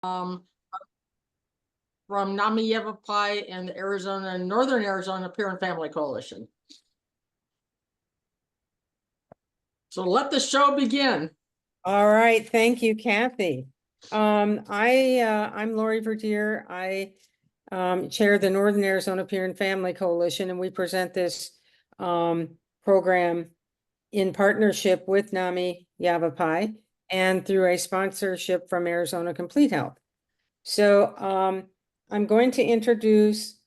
um, from NAMI and the Arizona, Northern Arizona Peer and Family Coalition. So let the show begin. All right, thank you, Kathy. I'm Lori Verdier. I chair the Northern Arizona Peer and Family Coalition, and we present this program in partnership with NAMI Yavapai and through a sponsorship from Arizona Complete Health. So I'm going to introduce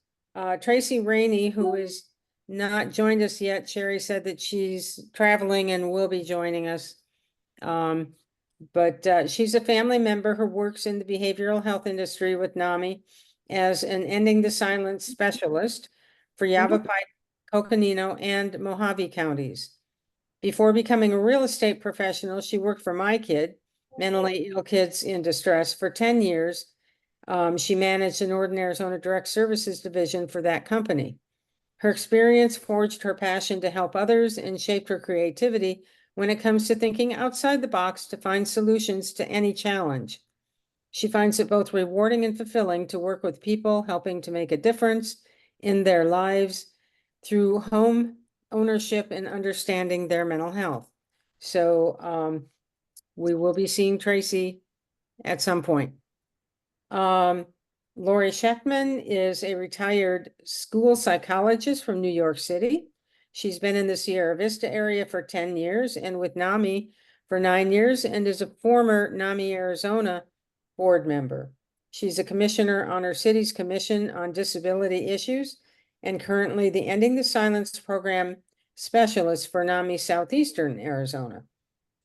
Tracy Rainey, who is not joined us yet. Sherry said that she's traveling and will be joining us. But she's a family member who works in the behavioral health industry with NAMI as an Ending the Silence specialist for Yavapai, Coconino, and Mojave counties. Before becoming a real estate professional, she worked for My Kid, mentally ill kids in distress, for 10 years. She managed the Northern Arizona Direct Services Division for that company. Her experience forged her passion to help others and shaped her creativity when it comes to thinking outside the box to find solutions to any challenge. She finds it both rewarding and fulfilling to work with people, helping to make a difference in their lives through home ownership and understanding their mental health. So we will be seeing Tracy at some point. Lori Schechtman is a retired school psychologist from New York City. She's been in the Sierra Vista area for 10 years and with NAMI for 9 years and is a former NAMI Arizona board member. She's a commissioner on her city's Commission on Disability Issues and currently the Ending the Silence program specialist for NAMI Southeastern Arizona.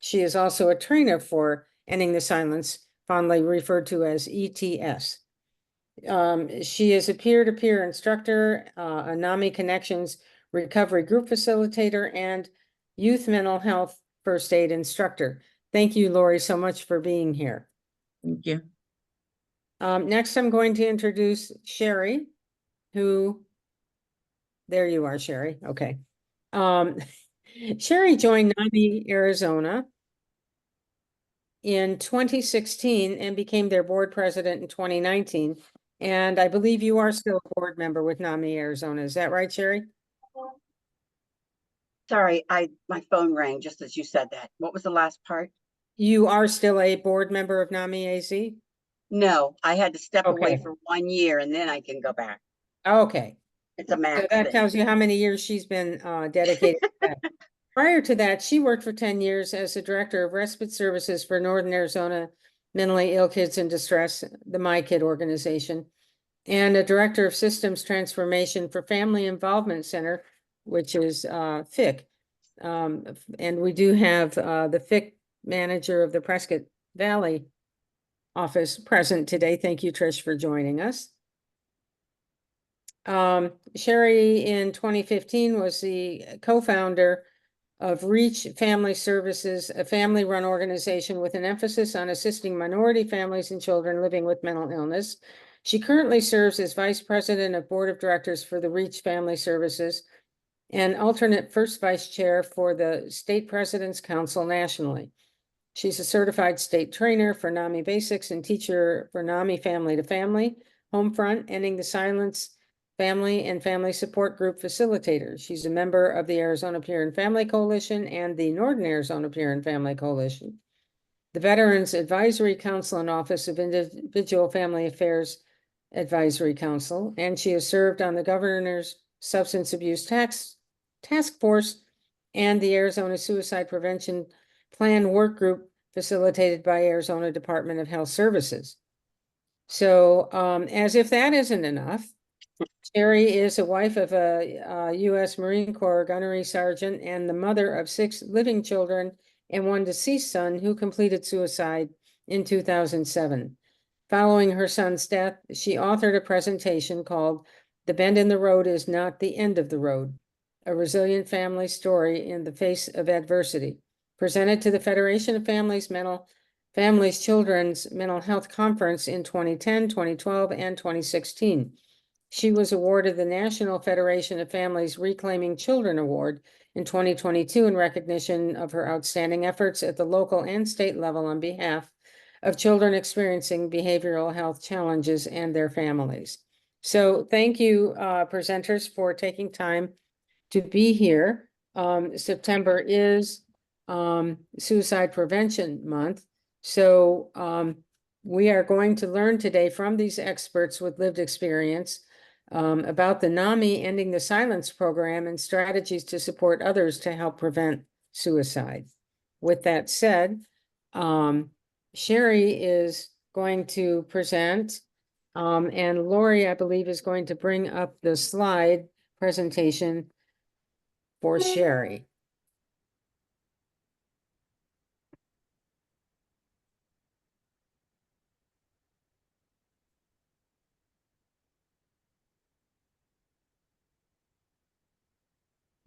She is also a trainer for Ending the Silence, fondly referred to as ETS. She is a peer-to-peer instructor, a NAMI Connections recovery group facilitator, and youth mental health first aid instructor. Thank you, Lori, so much for being here. Thank you. Next, I'm going to introduce Sherry, who, there you are, Sherry. Okay. Sherry joined NAMI Arizona in 2016 and became their board president in 2019. And I believe you are still a board member with NAMI Arizona. Is that right, Sherry? Sorry, my phone rang just as you said that. What was the last part? You are still a board member of NAMI AZ? No, I had to step away Okay. for 1 year and then I can go back. Okay. It's a max So that thing. tells you how many years she's been dedicated to that. Prior to that, she worked for 10 years as the director of respite services for Northern Arizona Mentally Ill Kids in Distress, the My Kid organization, and a director of systems transformation for Family Involvement Center, which is FIC. And we do have the FIC manager of the Prescott Valley office present today. Thank you, Trish, for joining us. Sherry in 2015 was the co-founder of Reach Family Services, a family-run organization with an emphasis on assisting minority families and children living with mental illness. She currently serves as vice president of board of directors for the Reach Family Services and alternate first vice chair for the State President's Council nationally. She's a certified state trainer for NAMI Basics and teacher for NAMI Family to Family, Homefront, Ending the Silence, Family and Family Support Group Facilitator. She's a member of the Arizona Peer and Family Coalition and the Northern Arizona Peer and Family Coalition, the Veterans Advisory Council and Office of Individual Family Affairs Advisory Council, and she has served on the Governor's Substance Abuse Task Force and the Arizona Suicide Prevention Plan Work Group facilitated by Arizona Department of Health Services. So as if that isn't enough, Sherry is a wife of a U.S. Marine Corps gunnery sergeant and the mother of 6 living children and 1 deceased son who completed suicide in 2007. Following her son's death, she authored a presentation called "The Bend in the Road is Not the End of the Road, a Resilient Family Story in the Face of Adversity," presented to the Federation of Families Children's Mental Health Conference in 2010, 2012, and 2016. She was awarded the National Federation of Families Reclaiming Children Award in 2022 in recognition of her outstanding efforts at the local and state level on behalf of children experiencing behavioral health challenges and their families. So thank you, presenters, for taking time to be here. September is Suicide Prevention Month. So we are going to learn today from these experts with lived experience about the NAMI Ending the Silence program and strategies to support others to help prevent suicide. With that said, Sherry is going to present, and Lori, I believe, is going to bring up the slide presentation for Sherry.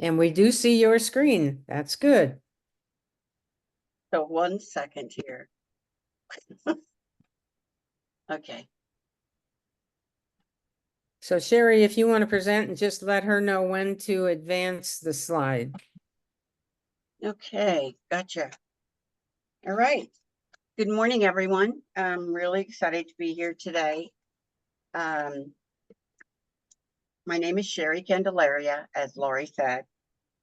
And we do see your screen. That's good. So 1 second here. Okay, So Sherry, if you want to present, and just let her know when to advance the slide. okay, gotcha. All right. Good morning, everyone. I'm really excited to be here today. My name is Sherry Candelaria, as Lori said,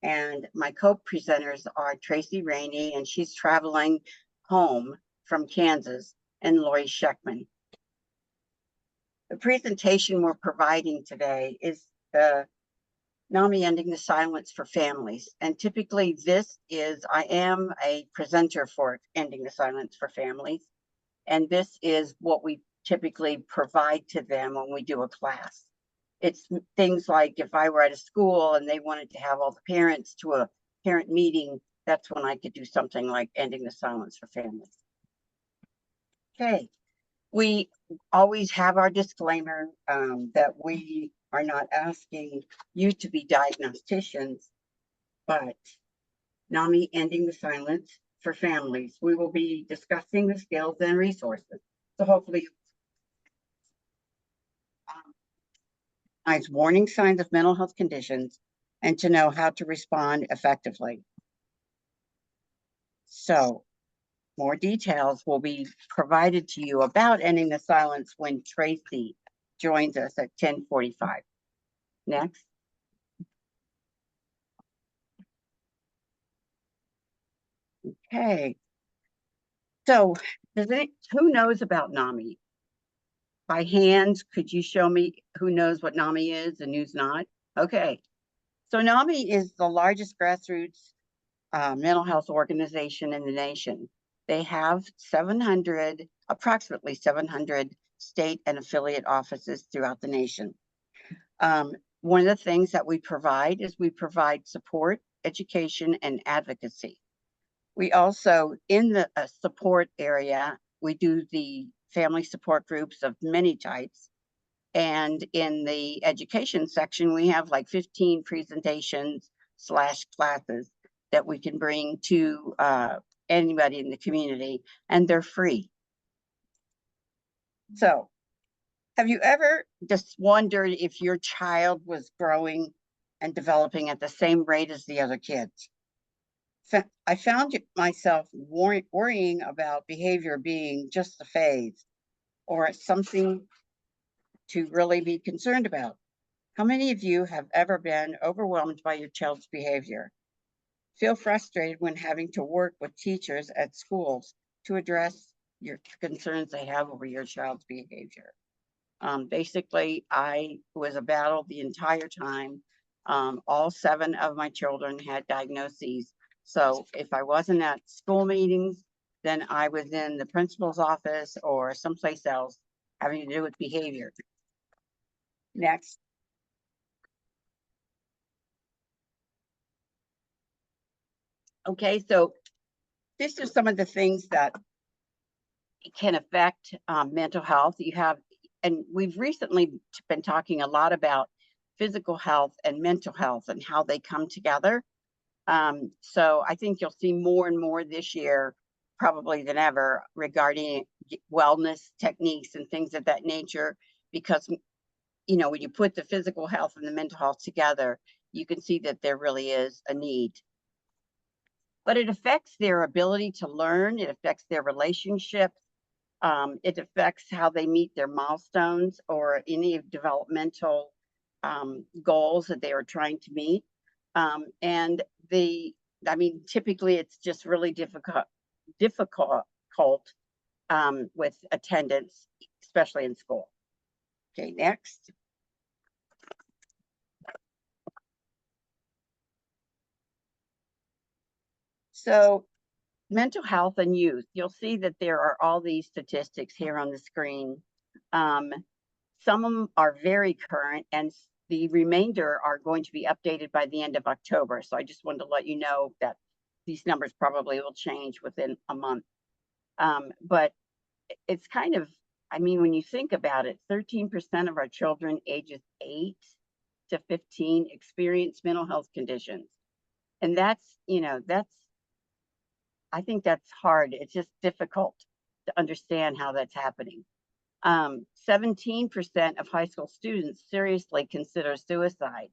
and my co-presenters are Tracy Rainey, and she's traveling home from Kansas, and Lori Scheckman. The presentation we're providing today is the NAMI Ending the Silence for Families. And typically I am a presenter for Ending the Silence for Families. And this is what we typically provide to them when we do a class. It's things like if I were at a school and they wanted to have all the parents to a parent meeting, that's when I could do something like Ending the Silence for Families. Okay, we always have our disclaimer that we are not asking you to be diagnosticians, but NAMI Ending the Silence for Families. We will be discussing the skills and resources. So hopefully warning signs of mental health conditions and to know how to respond effectively. So more details will be provided to you about ending the silence when Tracy joins us at 10:45. Next. Okay. So who knows about NAMI? By hands, could you show me who knows what NAMI is and who's not? Okay. So NAMI is the largest grassroots mental health organization in the nation. They have approximately 700 state and affiliate offices throughout the nation. One of the things that we provide is we provide support, education, and advocacy. We also, in the support area, we do the family support groups of many types. And in the education section, we have like 15 presentations / classes that we can bring to anybody in the community, and they're free. So have you ever just wondered if your child was growing and developing at the same rate as the other kids? I found myself worrying about behavior being just a phase or something to really be concerned about. How many of you have ever been overwhelmed by your child's behavior? Feel frustrated when having to work with teachers at schools to address your concerns they have over your child's behavior? Basically, I was a battle the entire time. All 7 of my children had diagnoses. So if I wasn't at school meetings, then I was in the principal's office or someplace else having to do with behavior. Next. Okay, so this is some of the things that can affect mental health. And we've recently been talking a lot about physical health and mental health and how they come together. So I think you'll see more and more this year, probably than ever, regarding wellness techniques and things of that nature, because, when you put the physical health and the mental health together, you can see that there really is a need. But it affects their ability to learn. It affects their relationships. It affects how they meet their milestones or any developmental goals that they are trying to meet. And typically it's just really difficult with attendance, especially in school. Okay, next. So mental health and youth, you'll see that there are all these statistics here on the screen. Some of them are very current and the remainder are going to be updated by the end of October. So I just wanted to let you know that these numbers probably will change within a month. But it's kind of, when you think about it, 13% of our children ages 8 to 15 experience mental health conditions. And I think that's hard. It's just difficult to understand how that's happening. 17% of high school students seriously consider suicide.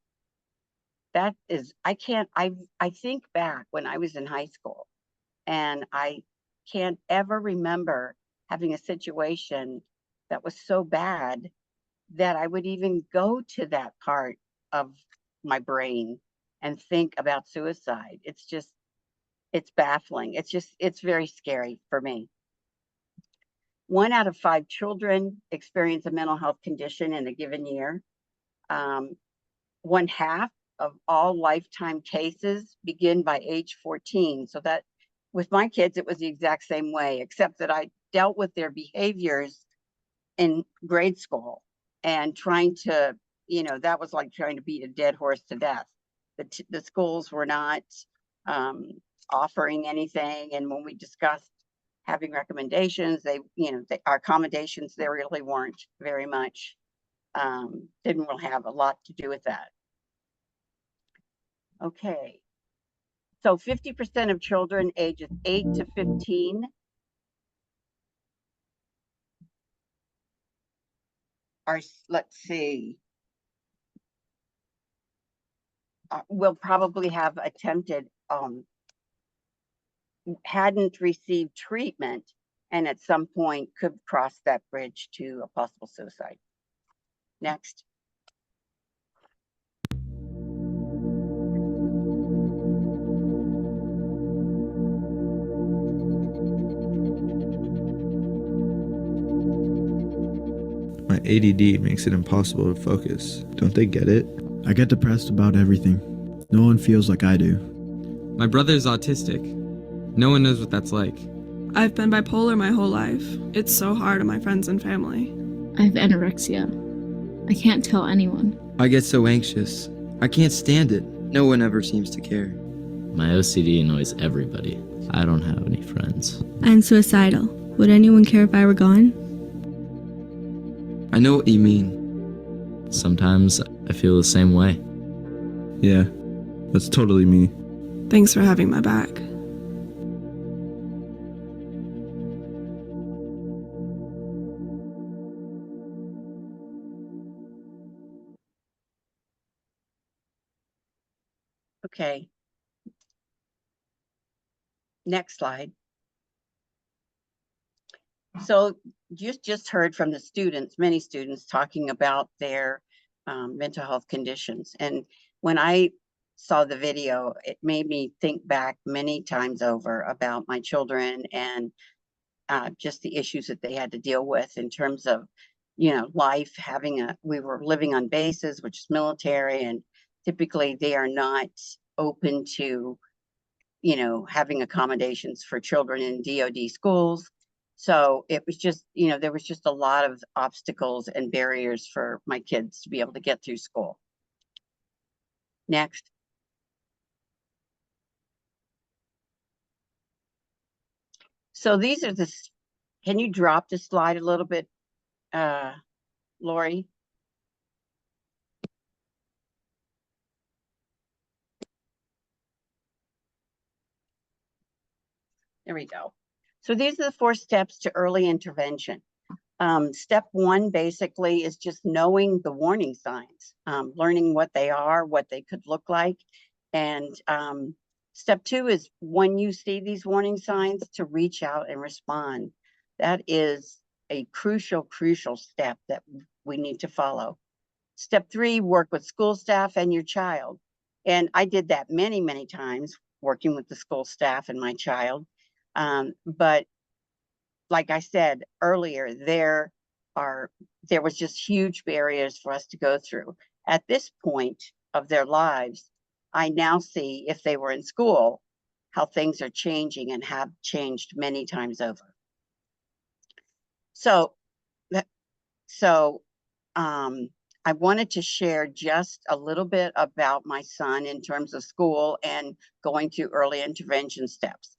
That is, I think back when I was in high school, and I can't ever remember having a situation that was so bad that I would even go to that part of my brain and think about suicide. It's baffling. It's very scary for me. 1 out of 5 children experience a mental health condition in a given year. 1/2 of all lifetime cases begin by age 14. So that with my kids, it was the exact same way, except that I dealt with their behaviors in grade school and trying to, that was like trying to beat a dead horse to death. The schools were not offering anything. And when we discussed having recommendations, our accommodations, they really weren't very much, didn't really have a lot to do with that. Okay. So 50% of children ages 8 to 15 are, let's see, will probably have attempted, hadn't received treatment, and at some point could cross that bridge to a possible suicide. Next. My ADD makes it impossible to focus. Don't they get it? I get depressed about everything. No one feels like I do. My brother's autistic. No one knows what that's like. I've been bipolar my whole life. It's so hard on my friends and family. I have anorexia. I can't tell anyone. I get so anxious. I can't stand it. No one ever seems to care. My OCD annoys everybody. I don't have any friends. I'm suicidal. Would anyone care if I were gone? I know what you mean. Sometimes I feel the same way. Yeah, that's totally me. Thanks for having my back. Okay. Next slide. So you just heard from the students, many students talking about their mental health conditions. And when I saw the video, it made me think back many times over about my children and just the issues that they had to deal with in terms of, life, we were living on bases, which is military, and typically they are not open to, having accommodations for children in DoD schools. So it was just, there was just a lot of obstacles and barriers for my kids to be able to get through school. Next. So these are can you drop the slide a little bit, Lori? There we go. So these are the 4 steps to early intervention. Step 1 basically is just knowing the warning signs, learning what they are, what they could look like. And step 2 is when you see these warning signs to reach out and respond. That is a crucial step that we need to follow. Step 3, work with school staff and your child. And I did that many times, working with the school staff and my child. But like I said earlier, there was just huge barriers for us to go through. At this point of their lives, I now see, if they were in school, how things are changing and have changed many times over. So I wanted to share just a little bit about my son in terms of school and going through early intervention steps.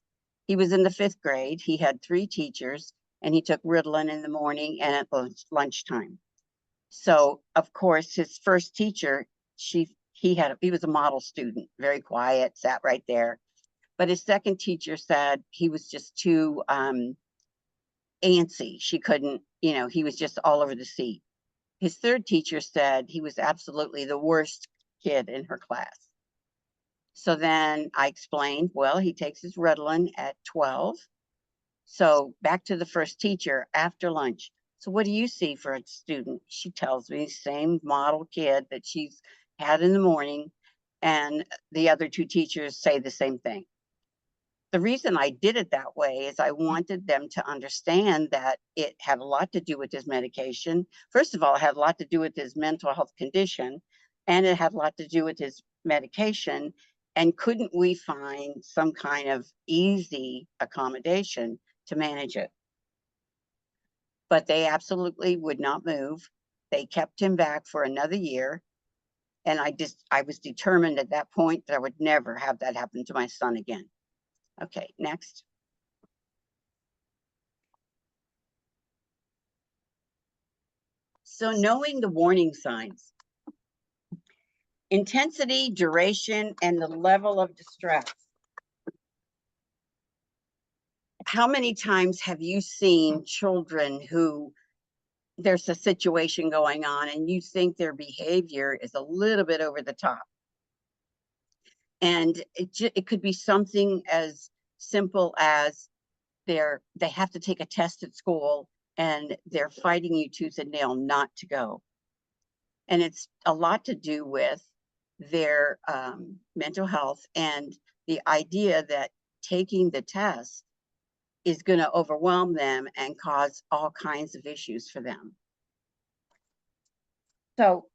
He was in the 5th grade. He had 3 teachers, and he took Ritalin in the morning and at lunchtime. So, of course, his first teacher, he was a model student, very quiet, sat right there. But his second teacher said he was just too antsy. She couldn't, he was just all over the seat. His third teacher said he was absolutely the worst kid in her class. So then I explained, well, he takes his Ritalin at 12. So back to the first teacher after lunch. So what do you see for a student? She tells me, same model kid that she's had in the morning. And the other 2 teachers say the same thing. The reason I did it that way is I wanted them to understand that it had a lot to do with his medication. First of all, it had a lot to do with his mental health condition, and it had a lot to do with his medication. And couldn't we find some kind of easy accommodation to manage it? But they absolutely would not move. They kept him back for another year. And I was determined at that point that I would never have that happen to my son again. Okay, next. So knowing the warning signs, intensity, duration, and the level of distress. How many times have you seen children who there's a situation going on and you think their behavior is a little bit over the top? And it could be something as simple as they have to take a test at school and they're fighting you tooth and nail not to go. And it's a lot to do with their mental health and the idea that taking the test is going to overwhelm them and cause all kinds of issues for them. So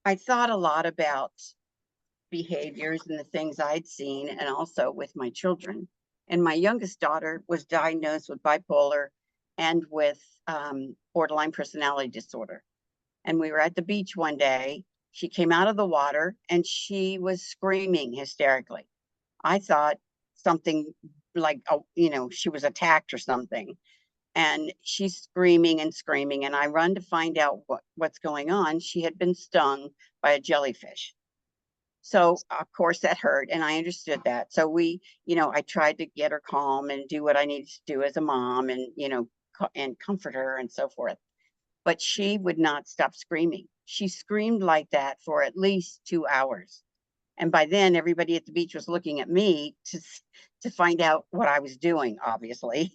I thought a lot about behaviors and the things I'd seen, and also with my children. And my youngest daughter was diagnosed with bipolar and with borderline personality disorder. And we were at the beach one day. She came out of the water and she was screaming hysterically. I thought something like, she was attacked or something. And she's screaming and screaming. And I run to find out what's going on. She had been stung by a jellyfish. So of course that hurt, and I understood that. So I tried to get her calm and do what I needed to do as a mom, and and comfort her and so forth. But she would not stop screaming. She screamed like that for at least 2 hours. And by then everybody at the beach was looking at me to find out what I was doing, obviously.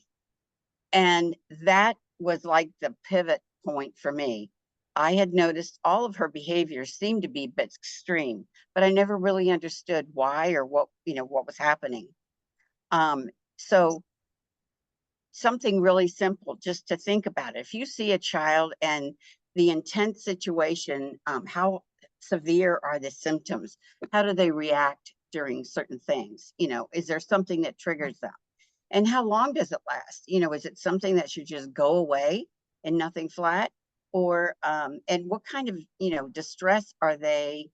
And that was like the pivot point for me. I had noticed all of her behaviors seemed to be a bit extreme, but I never really understood why or what was happening. So something really simple, just to think about it. If you see a child and the intense situation, how severe are the symptoms? How do they react during certain things? Is there something that triggers them? And how long does it last? Is it something that should just go away and nothing flat? Or, and what kind of, distress are they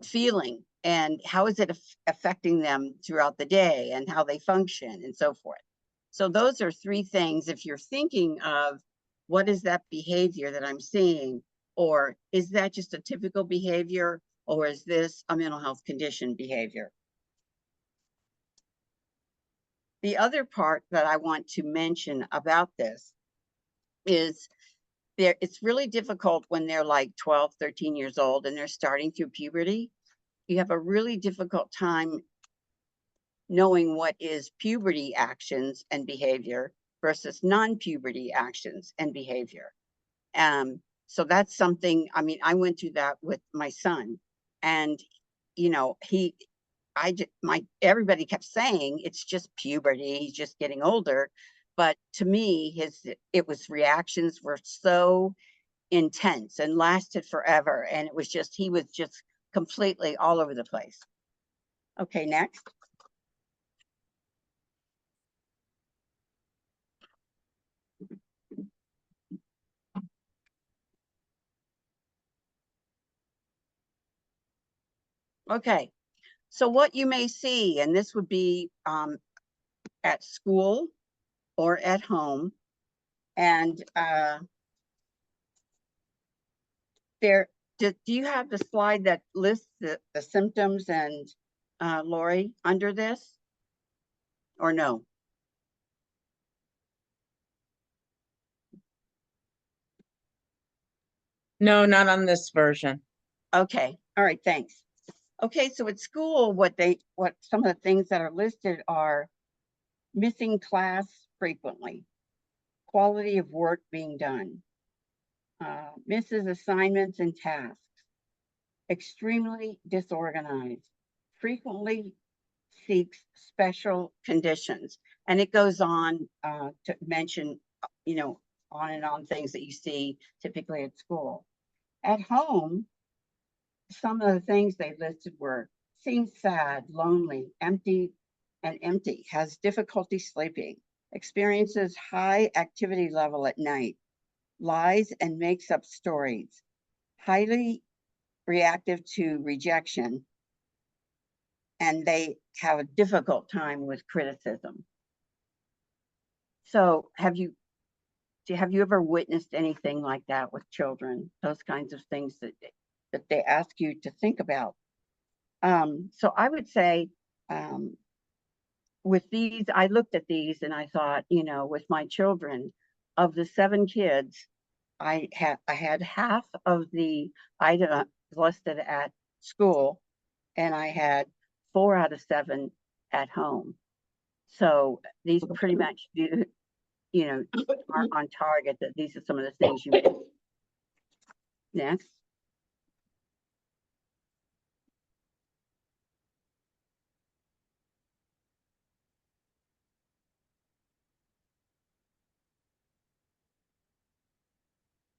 feeling? And how is it affecting them throughout the day and how they function and so forth? So those are 3 things. If you're thinking of what is that behavior that I'm seeing, or is that just a typical behavior, or is this a mental health condition behavior? The other part that I want to mention about this is it's really difficult when they're like 12, 13 years old and they're starting through puberty. You have a really difficult time knowing what is puberty actions and behavior versus non-puberty actions and behavior. So that's something, I mean, I went through that with my son, and you know, everybody kept saying it's just puberty, he's just getting older. But to me, reactions were so intense and lasted forever. And it was just, he was just completely all over the place. Okay, next. Okay, so what you may see, and this would be at school or at home, and do you have the slide that lists the symptoms and Lori under this, or no? No, not on this version. Okay, all right, thanks. Okay, so at school, what some of the things that are listed are missing class frequently, quality of work being done, misses assignments and tasks, extremely disorganized, frequently seeks special conditions. And it goes on to mention, you know, on and on things that you see typically at school. At home, some of the things they listed were seems sad, lonely, empty, has difficulty sleeping, experiences high activity level at night, lies and makes up stories, highly reactive to rejection, and they have a difficult time with criticism. So have you ever witnessed anything like that with children? Those kinds of things that they ask you to think about. So I would say with these, I looked at these and I thought, you know, with my children, of the 7 kids, I had half of the items listed at school, and I had 4 out of 7 at home. So these pretty much do, you know, are on target, that these are some of the things you would. Next.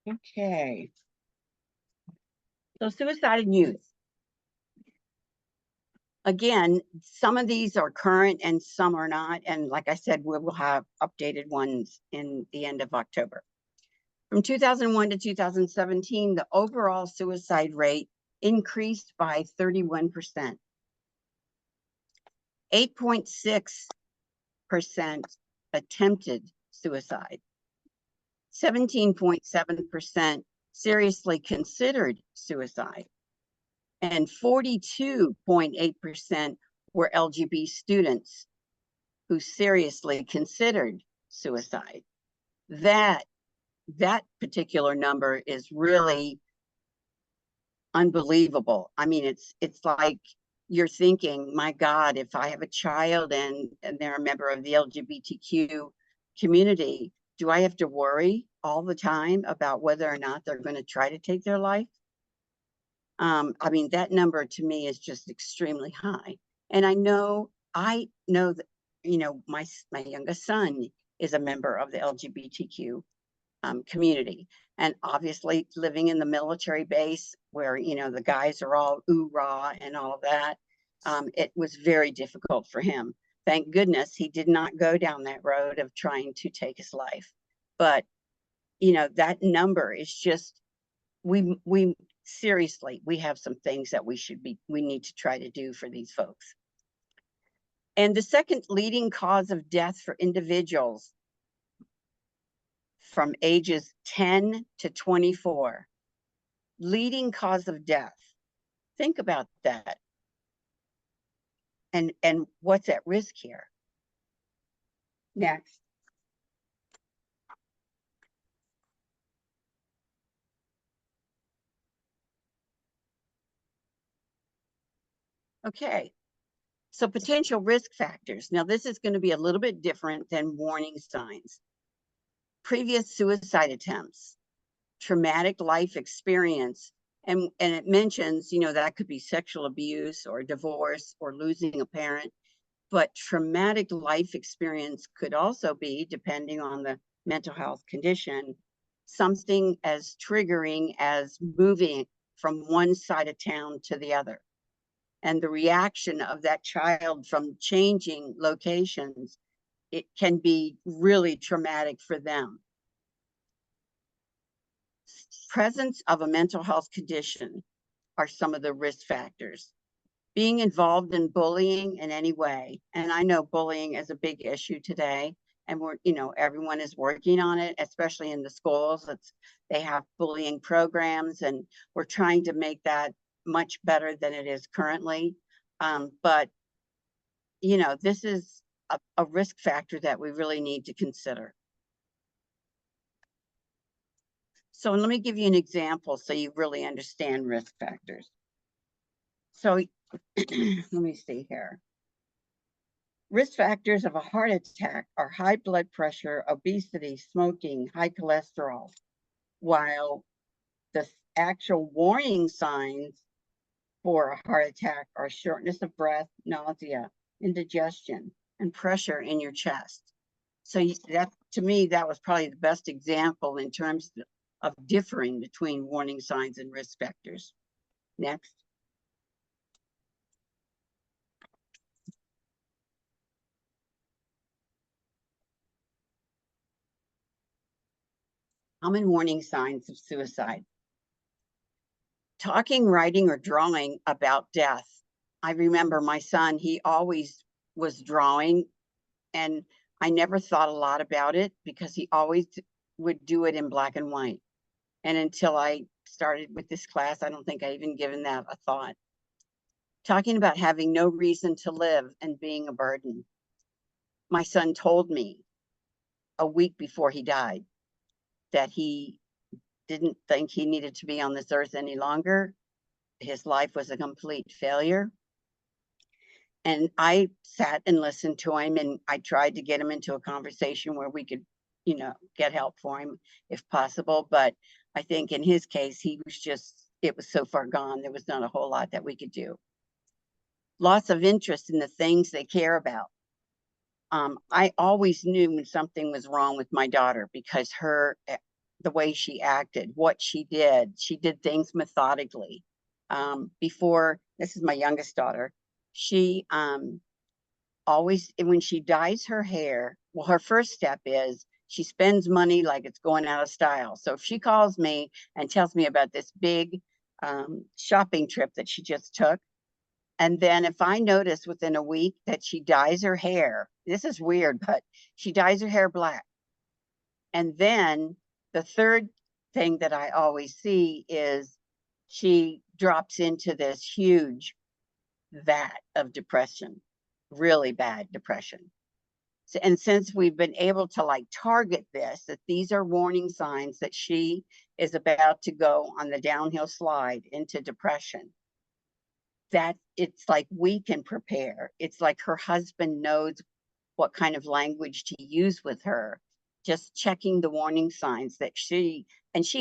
Okay. So suicide in youth. Again, some of these are current and some are not. And like I said, we will have updated ones in the end of October. From 2001 to 2017, the overall suicide rate increased by 31%. 8.6% attempted suicide. 17.7% seriously considered suicide. And 42.8% were LGBT students who seriously considered suicide. That particular number is really unbelievable. I mean, it's like you're thinking, my God, if I have a child and they're a member of the LGBTQ community, do I have to worry all the time about whether or not they're going to try to take their life? I mean, that number to me is just extremely high. And I know that, you know, my youngest son is a member of the LGBTQ community. And obviously living in the military base where, you know, the guys are all ooh-rah and all of that, it was very difficult for him. Thank goodness he did not go down that road of trying to take his life. But, you know, that number is just, we seriously, we have some things that we need to try to do for these folks. And the second leading cause of death for individuals from ages 10 to 24, leading cause of death. Think about that. And what's at risk here? Next. Okay, So potential risk factors. Now, this is going to be a little bit different than warning signs. Previous suicide attempts, traumatic life experience, and it mentions, that could be sexual abuse or divorce or losing a parent, but traumatic life experience could also be, depending on the mental health condition, something as triggering as moving from one side of town to the other. And the reaction of that child from changing locations, it can be really traumatic for them. Presence of a mental health condition are some of the risk factors. Being involved in bullying in any way, and I know bullying is a big issue today, and everyone is working on it, especially in the schools. They have bullying programs, and we're trying to make that much better than it is currently. But this is a risk factor that we really need to consider. So let me give you an example so you really understand risk factors. So let me see here. Risk factors of a heart attack are high blood pressure, obesity, smoking, high cholesterol, while the actual warning signs for a heart attack are shortness of breath, nausea, indigestion, and pressure in your chest. So that, to me, that was probably the best example in terms of differing between warning signs and risk factors. Next. Common warning signs of suicide. Talking, writing, or drawing about death. I remember my son, he always was drawing, and I never thought a lot about it because he always would do it in black and white. And until I started with this class, I don't think I even given that a thought. Talking about having no reason to live and being a burden. My son told me a week before he died that he didn't think he needed to be on this earth any longer. His life was a complete failure. And I sat and listened to him, and I tried to get him into a conversation where we could, get help for him if possible. But I think in his case, it was so far gone, there was not a whole lot that we could do. Loss of interest in the things they care about. I always knew when something was wrong with my daughter because the way she acted, what she did things methodically. Before, this is my youngest daughter, she always, when she dyes her hair, well, her first step is she spends money like it's going out of style. So if she calls me and tells me about this big shopping trip that she just took, and then if I notice within a week that she dyes her hair, this is weird, but she dyes her hair black. And then the third thing that I always see is she drops into this huge vat of depression, really bad depression. So, and since we've been able to target this, that these are warning signs that she is about to go on the downhill slide into depression, that it's like we can prepare. It's like her husband knows what kind of language to use with her, just checking the warning signs that she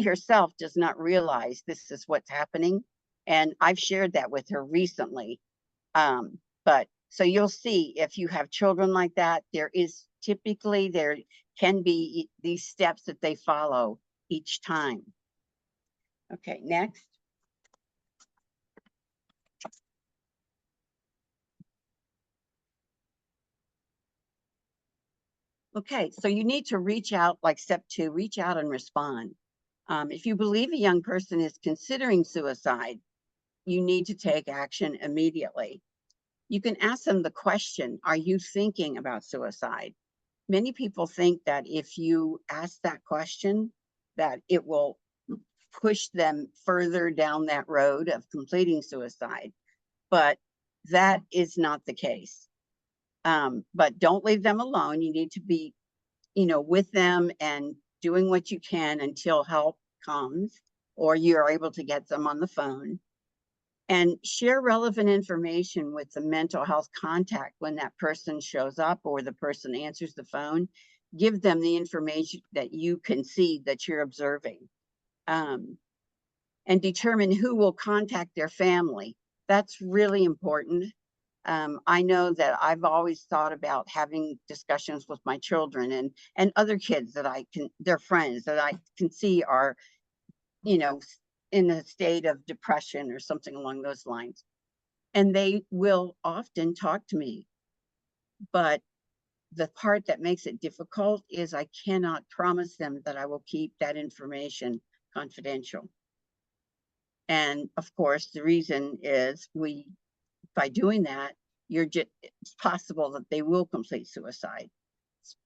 herself does not realize this is what's happening. And I've shared that with her recently. But so you'll see if you have children like that, there can be these steps that they follow each time. Okay, next. Okay, so you need to reach out, like step 2, reach out and respond. If you believe a young person is considering suicide, you need to take action immediately. You can ask them the question, are you thinking about suicide? Many people think that if you ask that question, that it will push them further down that road of completing suicide, but that is not the case. But don't leave them alone. You need to be, with them and doing what you can until help comes or you're able to get them on the phone. And share relevant information with the mental health contact when that person shows up or the person answers the phone. Give them the information that you can see that you're observing. And determine who will contact their family. That's really important. I know that I've always thought about having discussions with my children and other kids that their friends that I can see are, you know, in a state of depression or something along those lines. And they will often talk to me. But the part that makes it difficult is I cannot promise them that I will keep that information confidential. And of course, the reason is by doing that, it's possible that they will complete suicide.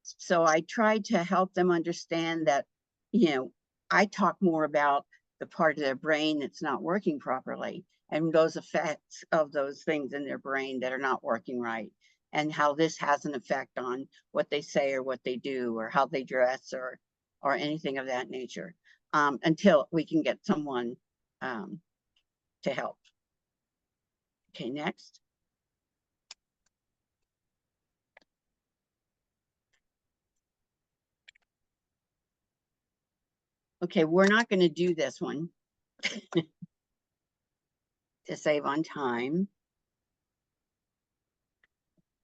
So I try to help them understand that, you know, I talk more about the part of their brain that's not working properly and those effects of those things in their brain that are not working right, and how this has an effect on what they say or what they do or how they dress or anything of that nature, until we can get someone to help. Okay, next. Okay, we're not going to do this one to save on time.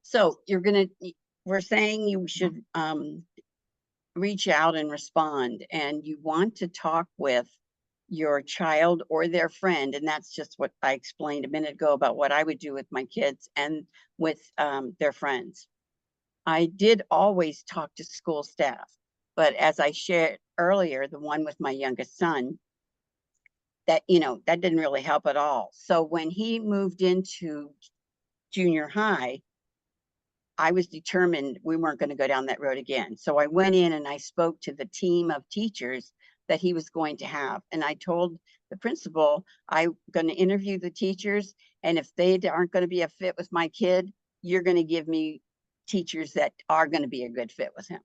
So we're saying you should reach out and respond, and you want to talk with your child or their friend. And that's just what I explained a minute ago about what I would do with my kids and with their friends. I did always talk to school staff, but as I shared earlier, the one with my youngest son, that, you know, that didn't really help at all. So when he moved into junior high, I was determined we weren't going to go down that road again. So I went in and I spoke to the team of teachers that he was going to have. And I told the principal, I'm going to interview the teachers. And if they aren't going to be a fit with my kid, you're going to give me teachers that are going to be a good fit with him.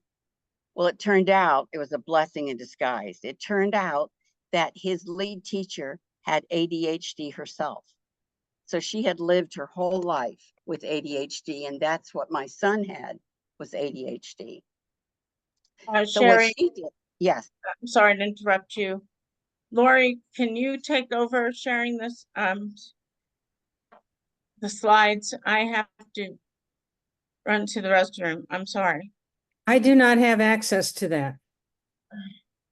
Well, it turned out it was a blessing in disguise. It turned out that his lead teacher had ADHD herself. So she had lived her whole life with ADHD, and that's what my son had, was ADHD. So what Sherry, she did, yes. I'm sorry to interrupt you. Lori, can you take over sharing this, the slides? I have to run to the restroom. I'm sorry. I do not have access to that.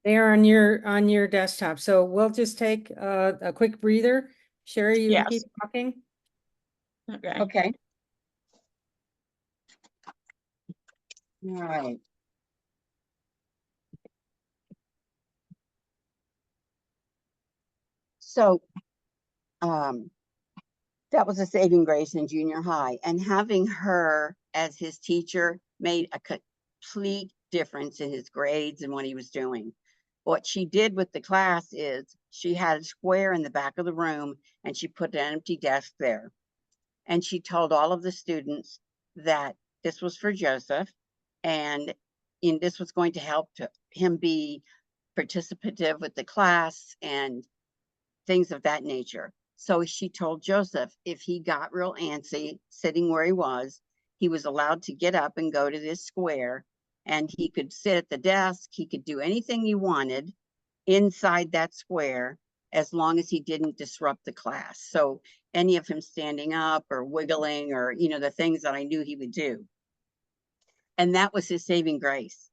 They are on your desktop. So we'll just take a quick breather. Sherry, you can keep talking. Okay. Okay. All right. So that was a saving grace in junior high, and having her as his teacher made a complete difference in his grades and what he was doing. What she did with the class is she had a square in the back of the room and she put an empty desk there. And she told all of the students that this was for Joseph, and this was going to help him be participative with the class and things of that nature. So she told Joseph if he got real antsy sitting where he was allowed to get up and go to this square, and he could sit at the desk. He could do anything he wanted inside that square as long as he didn't disrupt the class. So any of him standing up or wiggling or, you know, the things that I knew he would do. And that was his saving grace.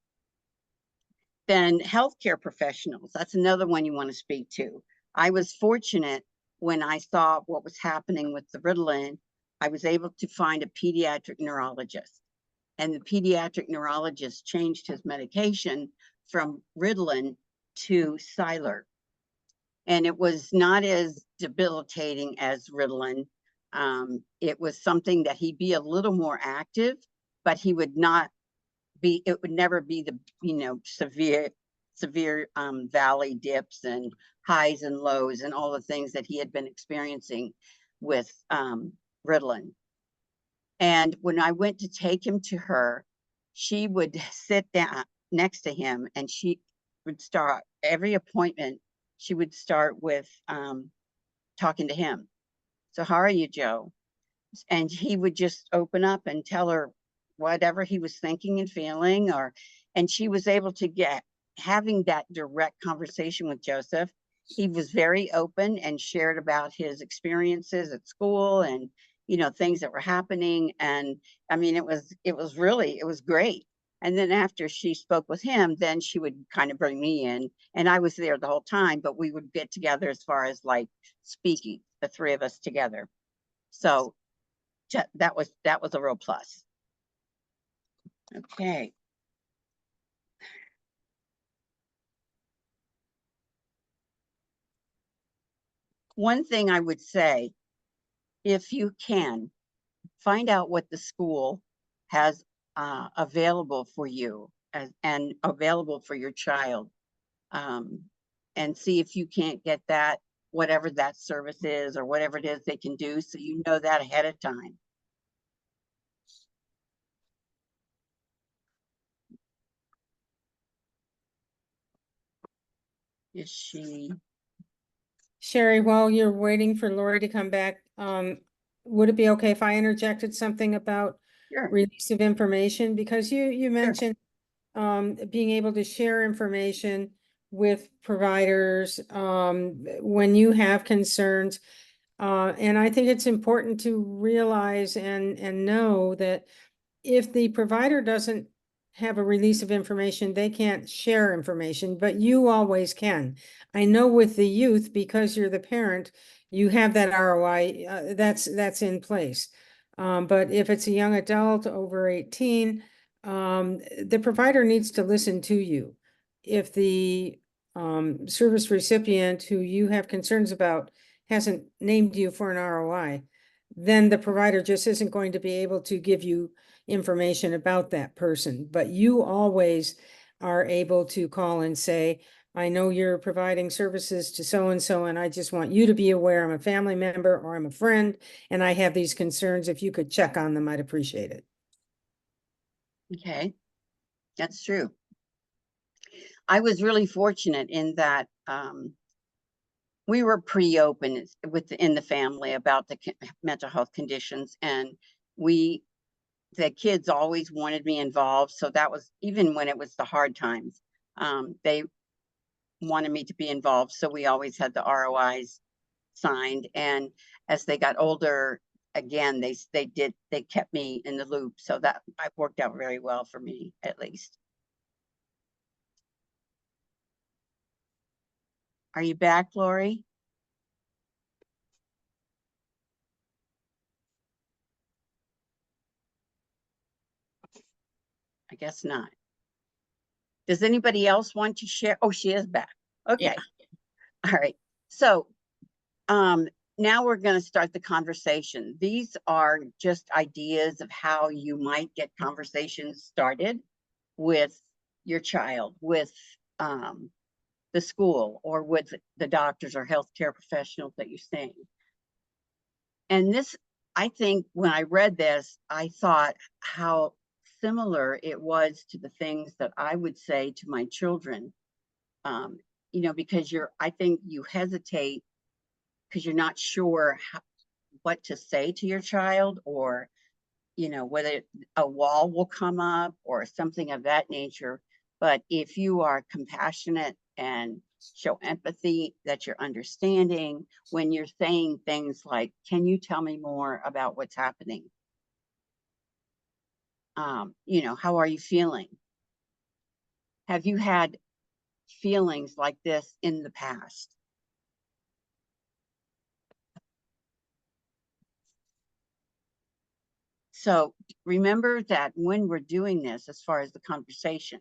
Then healthcare professionals, that's another one you want to speak to. I was fortunate when I saw what was happening with the Ritalin, I was able to find a pediatric neurologist. And the pediatric neurologist changed his medication from Ritalin to Siler. And it was not as debilitating as Ritalin. It was something that he'd be a little more active, but he would not be, it would never be the, you know, severe valley dips and highs and lows and all the things that he had been experiencing with Ritalin. And when I went to take him to her, she would sit down next to him and she would start every appointment. She would start with talking to him. So how are you, Joe? And he would just open up and tell her whatever he was thinking and feeling, and she was able to having that direct conversation with Joseph. He was very open and shared about his experiences at school and, things that were happening. And I mean, it was great. And then after she spoke with him, then she would kind of bring me in, and I was there the whole time, but we would get together as far as like speaking, the three of us together. So that was a real plus. Okay. One thing I would say, if you can, find out what the school has available for you and available for your child, and see if you can't get that, whatever that service is or whatever it is they can do, so you know that ahead of time. Is she? Sherry, while you're waiting for Lori to come back, would it be okay if I interjected something about Sure. release of information? Because you mentioned being able to share information with providers when you have concerns. And I think it's important to realize and know that if the provider doesn't have a release of information, they can't share information, but you always can. I know with the youth, because you're the parent, you have that ROI, that's in place. But if it's a young adult over 18, the provider needs to listen to you. If the service recipient who you have concerns about hasn't named you for an ROI, then the provider just isn't going to be able to give you information about that person. But you always are able to call and say, I know you're providing services to so-and-so, and I just want you to be aware I'm a family member or I'm a friend, and I have these concerns. If you could check on them, I'd appreciate it. Okay, that's true. I was really fortunate in that we were pretty open within the family about the mental health conditions, and the kids always wanted me involved. So that was, even when it was the hard times, they wanted me to be involved. So we always had the ROIs signed. And as they got older, again, they kept me in the loop. So that worked out very well for me, at least. Are you back, Lori? I guess not. Does anybody else want to share? Oh, she is back. Okay. Yeah. All right. So now we're going to start the conversation. These are just ideas of how you might get conversations started with your child, with the school, or with the doctors or healthcare professionals that you're seeing. And this, I think when I read this, I thought how similar it was to the things that I would say to my children, because I think you hesitate because you're not sure what to say to your child, or, whether a wall will come up or something of that nature. But if you are compassionate and show empathy, that you're understanding when you're saying things like, can you tell me more about what's happening? How are you feeling? Have you had feelings like this in the past? So remember that when we're doing this, as far as the conversation,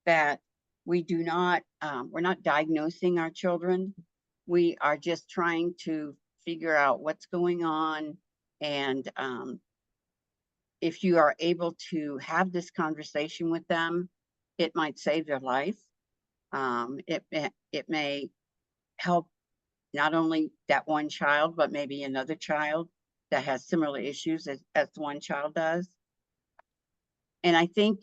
that we do not, we're not diagnosing our children. We are just trying to figure out what's going on. And if you are able to have this conversation with them, it might save their life. It may help not only that one child, but maybe another child that has similar issues as the one child does. And I think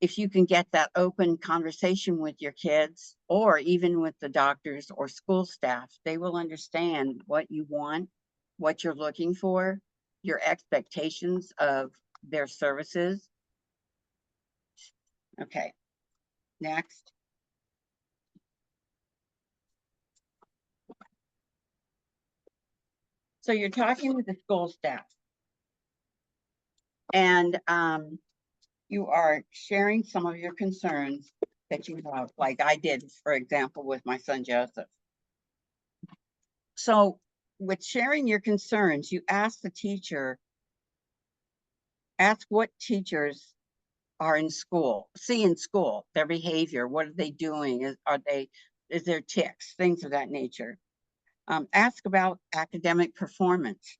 if you can get that open conversation with your kids, or even with the doctors or school staff, they will understand what you want what you're looking for, your expectations of their services. Okay, next. So you're talking with the school staff. And you are sharing some of your concerns that you have, like I did, for example, with my son Joseph. So with sharing your concerns, you ask the teacher, ask what teachers are in school, see in school, their behavior, what are they doing? Is there tics, things of that nature? Ask about academic performance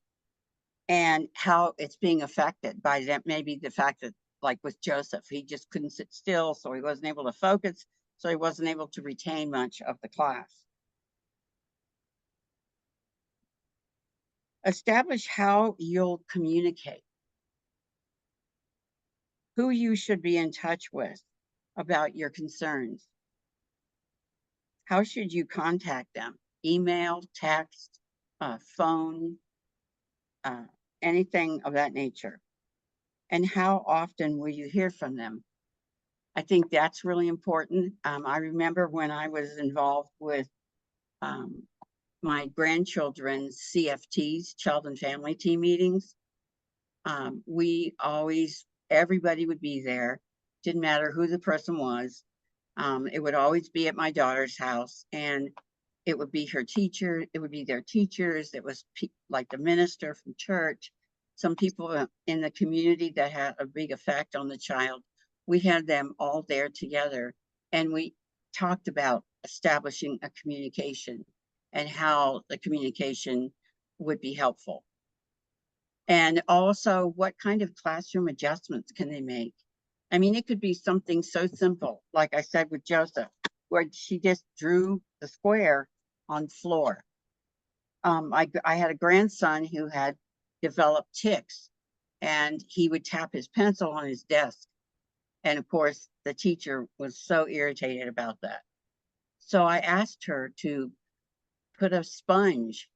and how it's being affected by that. Maybe the fact that, like with Joseph, he just couldn't sit still, so he wasn't able to focus, so he wasn't able to retain much of the class. Establish how you'll communicate, who you should be in touch with about your concerns. How should you contact them? Email, text, phone, anything of that nature. And how often will you hear from them? I think that's really important. I remember when I was involved with my grandchildren's CFTs, child and family team meetings. Everybody would be there. Didn't matter who the person was. It would always be at my daughter's house, and it would be her teacher. It would be their teachers. It was like the minister from church, some people in the community that had a big effect on the child. We had them all there together, and we talked about establishing a communication and how the communication would be helpful. And also, what kind of classroom adjustments can they make? I mean, it could be something so simple, like I said with Joseph, where she just drew the square on the floor. I had a grandson who had developed tics, and he would tap his pencil on his desk. And of course, the teacher was so irritated about that. So I asked her to put a sponge,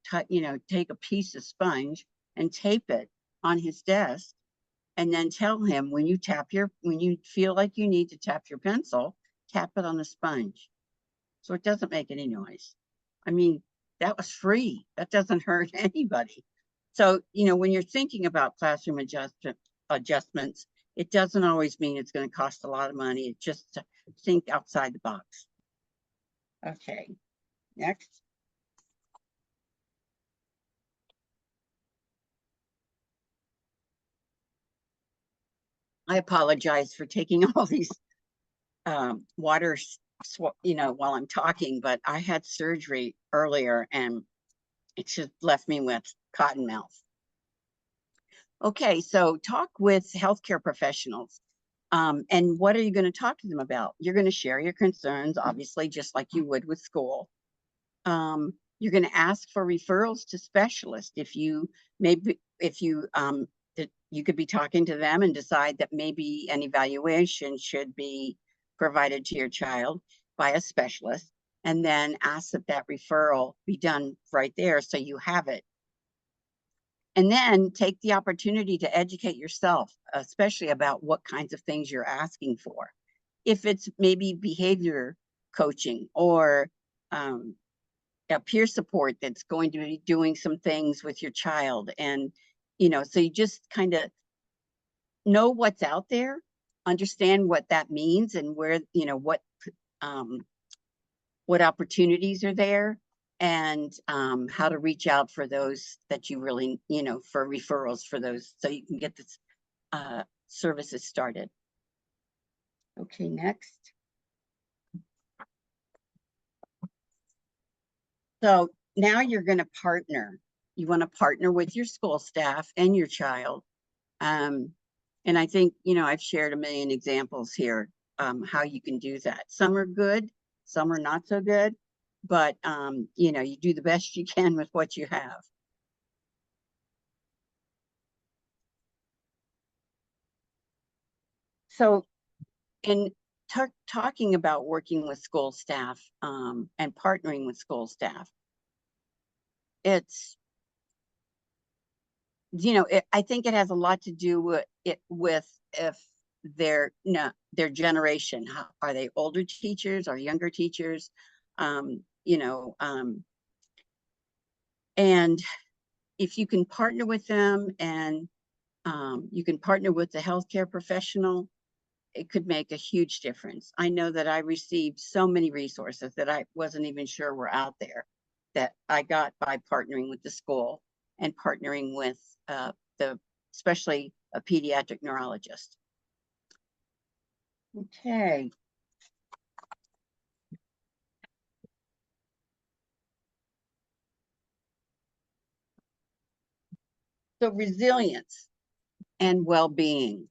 take a piece of sponge and tape it on his desk, and then tell him when you feel like you need to tap your pencil, tap it on the sponge so it doesn't make any noise. I mean, that was free. That doesn't hurt anybody. So, when you're thinking about classroom adjustments, it doesn't always mean it's going to cost a lot of money. It's just to think outside the box. Okay, next. I apologize for taking all these water, while I'm talking, but I had surgery earlier and it just left me with cotton mouth. Okay, so talk with healthcare professionals. And what are you going to talk to them about? You're going to share your concerns, obviously, just like you would with school. You're going to ask for referrals to specialists. If you you could be talking to them and decide that maybe an evaluation should be provided to your child by a specialist, and then ask that referral be done right there so you have it. And then take the opportunity to educate yourself, especially about what kinds of things you're asking for. If it's maybe behavior coaching or a peer support that's going to be doing some things with your child. And, so you just kind of know what's out there, understand what that means and where, what opportunities are there, and how to reach out for those that you really, for referrals for those, so you can get this services started. Okay, next. So now you're going to partner. You want to partner with your school staff and your child. And I think, I've shared a million examples here, how you can do that. Some are good, some are not so good, but, you do the best you can with what you have. So in talking about working with school staff and partnering with school staff, it's you know, I think it has a lot to do with if their generation. Are they older teachers or younger teachers? You know, and if you can partner with them and you can partner with the healthcare professional, it could make a huge difference. I know that I received so many resources that I wasn't even sure were out there that I got by partnering with the school and partnering with especially a pediatric neurologist. Okay. So resilience and well-being.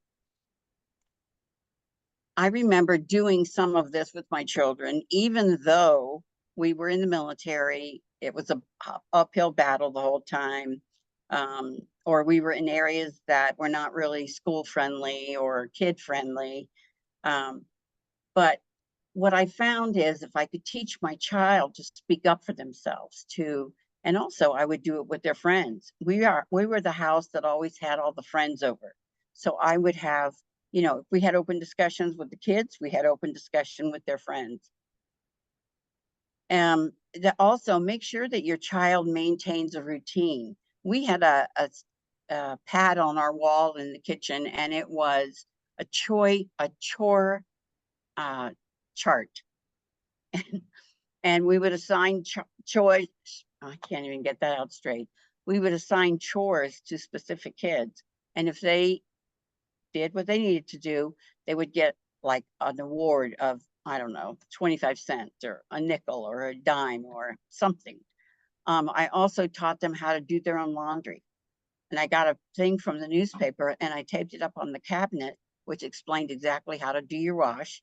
I remember doing some of this with my children, even though we were in the military. It was a uphill battle the whole time. Or we were in areas that were not really school friendly or kid friendly. But what I found is if I could teach my child to speak up for themselves, and also I would do it with their friends. We were the house that always had all the friends over. So I would have, you know, if we had open discussions with the kids, we had open discussion with their friends. That also make sure that your child maintains a routine. We had a pad on our wall in the kitchen, and it was a chore chart. And we would assign chores. I can't even get that out straight. We would assign chores to specific kids. And if they did what they needed to do, they would get like an award of, I don't know, 25 cents or a nickel or a dime or something. I also taught them how to do their own laundry. And I got a thing from the newspaper and I taped it up on the cabinet, which explained exactly how to do your wash.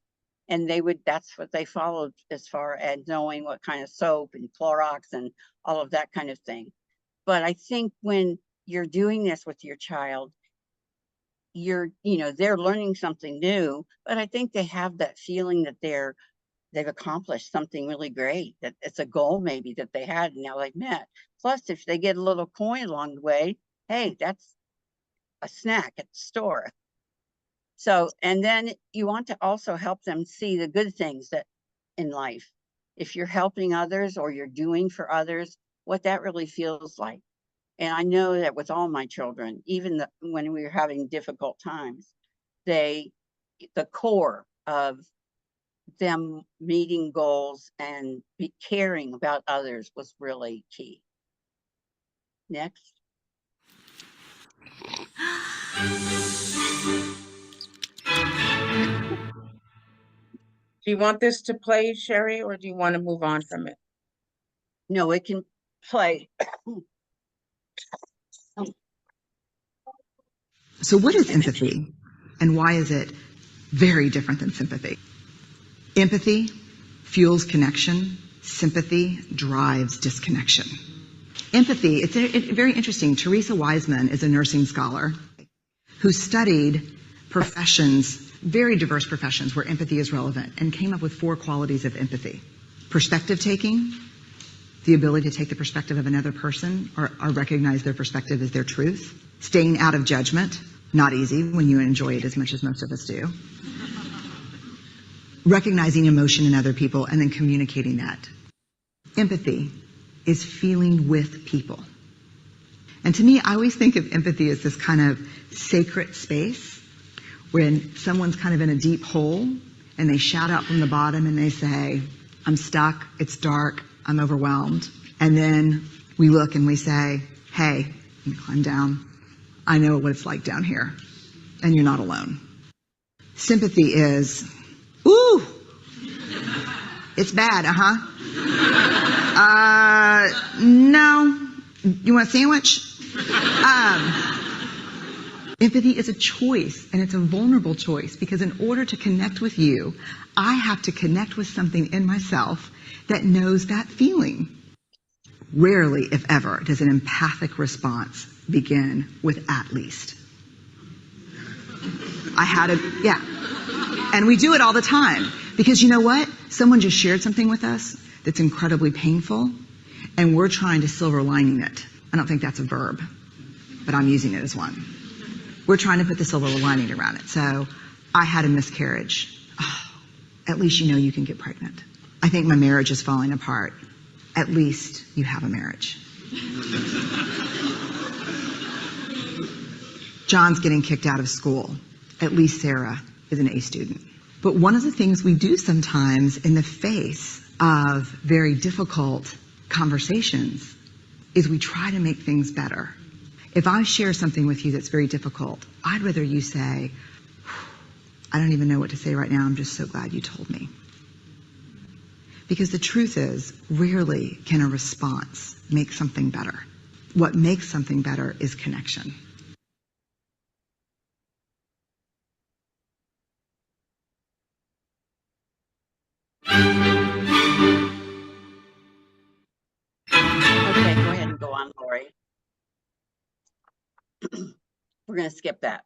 And that's what they followed as far as knowing what kind of soap and Clorox and all of that kind of thing. But I think when you're doing this with your child, they're learning something new, but I think they have that feeling that they've accomplished something really great, that it's a goal maybe that they had and now they've met. Plus, if they get a little coin along the way, hey, that's a snack at the store. So, and then you want to also help them see the good things that in life. If you're helping others or you're doing for others, what that really feels like. And I know that with all my children, even when we were having difficult times, the core of them meeting goals and caring about others was really key. Next. Do you want this to play, Sherry, or do you want to move on from it? No, it can play. So what is empathy and why is it very different than sympathy? Empathy fuels connection. Sympathy drives disconnection. Empathy, it's very interesting. Teresa Wiseman is a nursing scholar who studied professions, very diverse professions where empathy is relevant, and came up with 4 qualities of empathy. Perspective taking, the ability to take the perspective of another person or recognize their perspective as their truth. Staying out of judgment, not easy when you enjoy it as much as most of us do. Recognizing emotion in other people and then communicating that. Empathy is feeling with people. And to me, I always think of empathy as this kind of sacred space when someone's kind of in a deep hole and they shout out from the bottom and they say, I'm stuck, it's dark, I'm overwhelmed. And then we look and we say, hey, you climb down. I know what it's like down here, and you're not alone. Sympathy is, ooh, it's bad, no, you want a sandwich? Empathy is a choice, and it's a vulnerable choice, because in order to connect with you, I have to connect with something in myself that knows that feeling. Rarely, if ever, does an empathic response begin with at least. And we do it all the time. Because you know what? Someone just shared something with us that's incredibly painful, and we're trying to silver lining it. I don't think that's a verb. but I'm using it as one. We're trying to put the silver lining around it. So I had a miscarriage. Oh, at least you know you can get pregnant. I think my marriage is falling apart. At least you have a marriage. John's getting kicked out of school. At least Sarah is an A student. But one of the things we do sometimes in the face of very difficult conversations is we try to make things better. If I share something with you that's very difficult, I'd rather you say, I don't even know what to say right now, I'm just so glad you told me. Because the truth is, rarely can a response make something better. What makes something better is connection. Okay, go ahead and go on, Lori. We're going to skip that.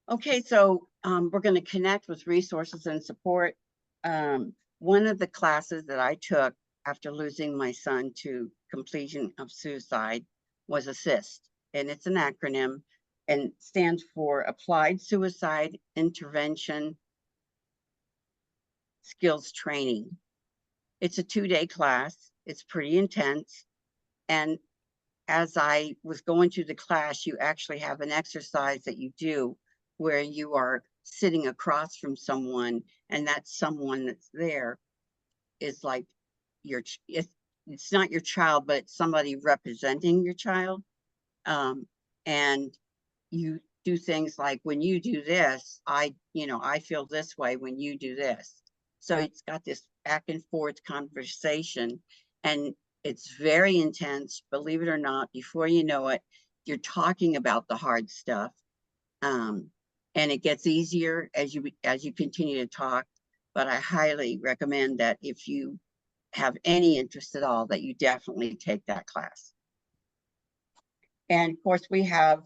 Okay, so we're going to connect with resources and support. One of the classes that I took after losing my son to completion of suicide was ASSIST, and it's an acronym and stands for Applied Suicide Intervention Skills Training. It's a 2-day class. It's pretty intense. And as I was going through the class, you actually have an exercise that you do where you are sitting across from someone, and that someone that's there is like it's not your child, but it's somebody representing your child. And you do things like, when you do this, I feel this way when you do this. So it's got this back and forth conversation, and it's very intense. Believe it or not, before you know it, you're talking about the hard stuff. And it gets easier as you continue to talk. But I highly recommend that if you have any interest at all, that you definitely take that class. And of course, we have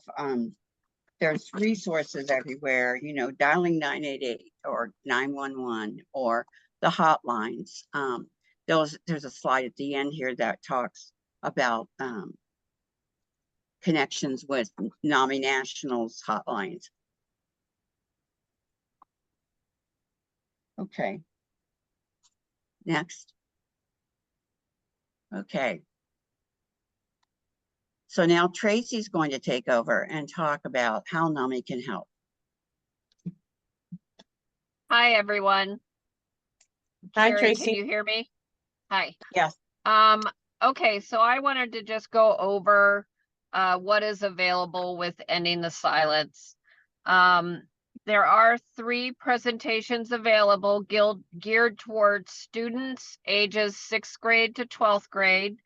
there's resources everywhere, dialing 988 or 911 or the hotlines. There's a slide at the end here that talks about connections with NAMI National's hotlines. Okay. Next. Okay. So now Tracy's going to take over and talk about how NAMI can help. Hi, everyone. Hi, Sherry, Tracy. can you hear me? Hi. Yes. Okay, so I wanted to just go over what is available with Ending the Silence. There are 3 presentations available geared towards students ages 6th grade to 12th grade,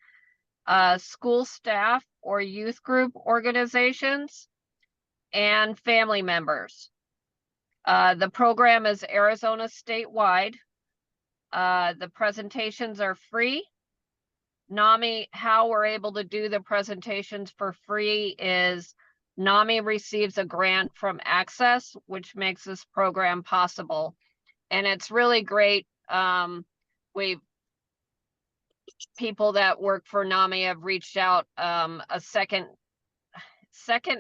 school staff or youth group organizations, and family members. The program is Arizona statewide. The presentations are free. NAMI, how we're able to do the presentations for free is NAMI receives a grant from Access, which makes this program possible. And it's really great. People that work for NAMI have reached out a second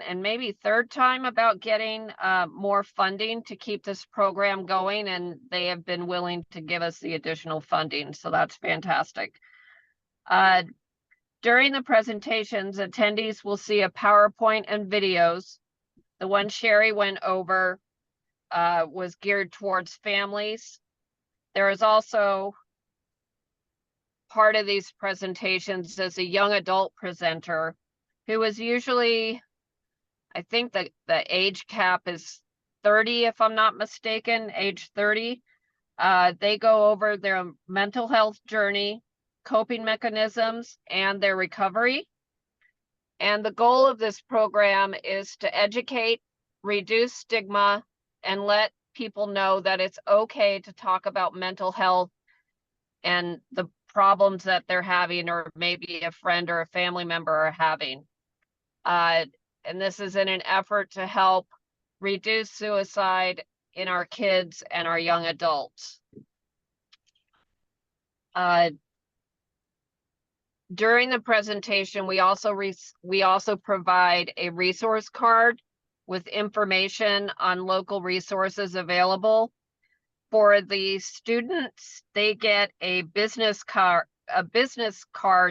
and maybe third time about getting more funding to keep this program going, and they have been willing to give us the additional funding, so that's fantastic. During the presentations, attendees will see a PowerPoint and videos. The one Sherry went over was geared towards families. There is also part of these presentations as a young adult presenter who is usually, I think the age cap is 30, if I'm not mistaken, age 30. They go over their mental health journey, coping mechanisms, and their recovery. And the goal of this program is to educate, reduce stigma, and let people know that it's okay to talk about mental health and the problems that they're having, or maybe a friend or a family member are having. And this is in an effort to help reduce suicide in our kids and our young adults. during the presentation, we also provide a resource card with information on local resources available. For the students, they get a business card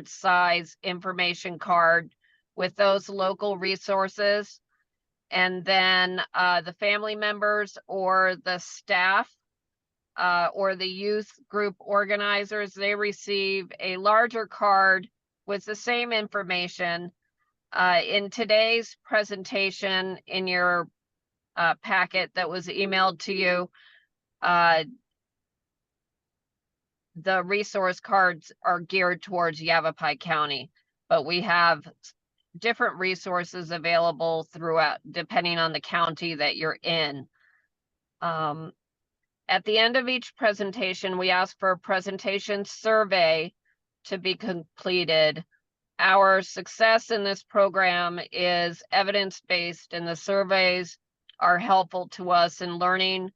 size information card with those local resources. And then the family members or the staff or the youth group organizers, they receive a larger card with the same information. In today's presentation in your packet that was emailed to you, the resource cards are geared towards Yavapai County, but we have different resources available throughout, depending on the county that you're in. At the end of each presentation, we ask for a presentation survey to be completed. Our success in this program is evidence-based, and the surveys are helpful to us in learning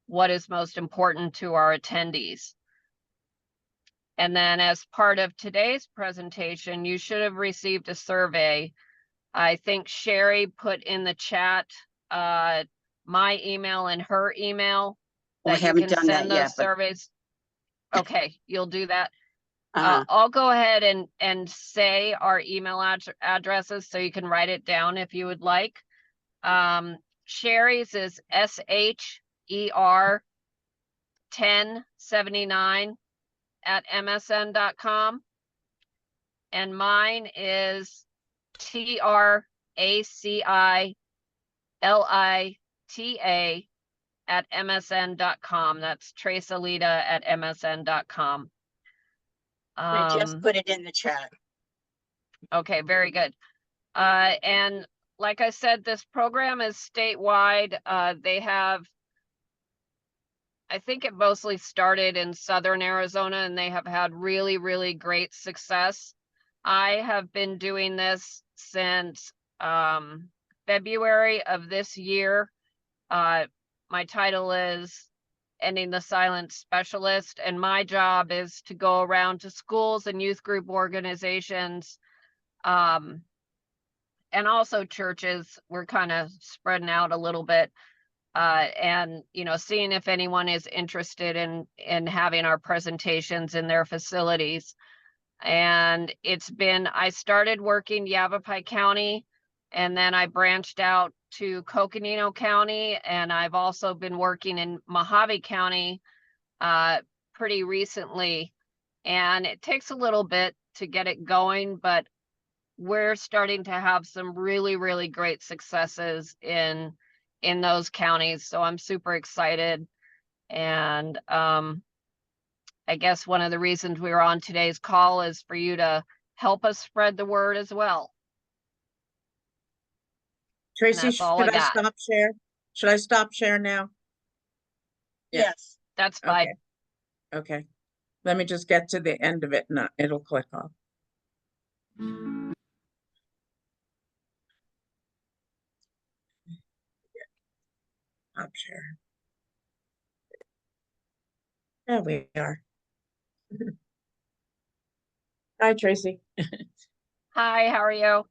what is most important to our attendees. And then as part of today's presentation, you should have received a survey. I think Sherry put in the chat my email and her email that you can send those surveys. Okay, you'll do that. I'll go ahead and say our email addresses so you can write it down if you would like. Sherry's is SHER1079@msn.com. And mine is TRACILITA@msn.com. That's tracealita@msn.com. I just put it in the chat. Okay, very good. And like I said, this program is statewide. They have, I think it mostly started in Southern Arizona, and they have had really, really great success. I have been doing this since February of this year. My title is Ending the Silence Specialist, and my job is to go around to schools and youth group organizations, and also churches. We're kind of spreading out a little bit, and seeing if anyone is interested in having our presentations in their facilities. And I started working Yavapai County, and then I branched out to Coconino County, and I've also been working in Mojave County pretty recently. And it takes a little bit to get it going, but we're starting to have some really, really great successes in those counties. So I'm super excited. And I guess one of the reasons we were on today's call is for you to help us spread the word as well. Tracy, should I stop share? Should I stop share now? Yes. That's fine. Okay. Let me just get to the end of it and it'll click off. Stop share. There we are. Hi, Tracy. Hi, how are you?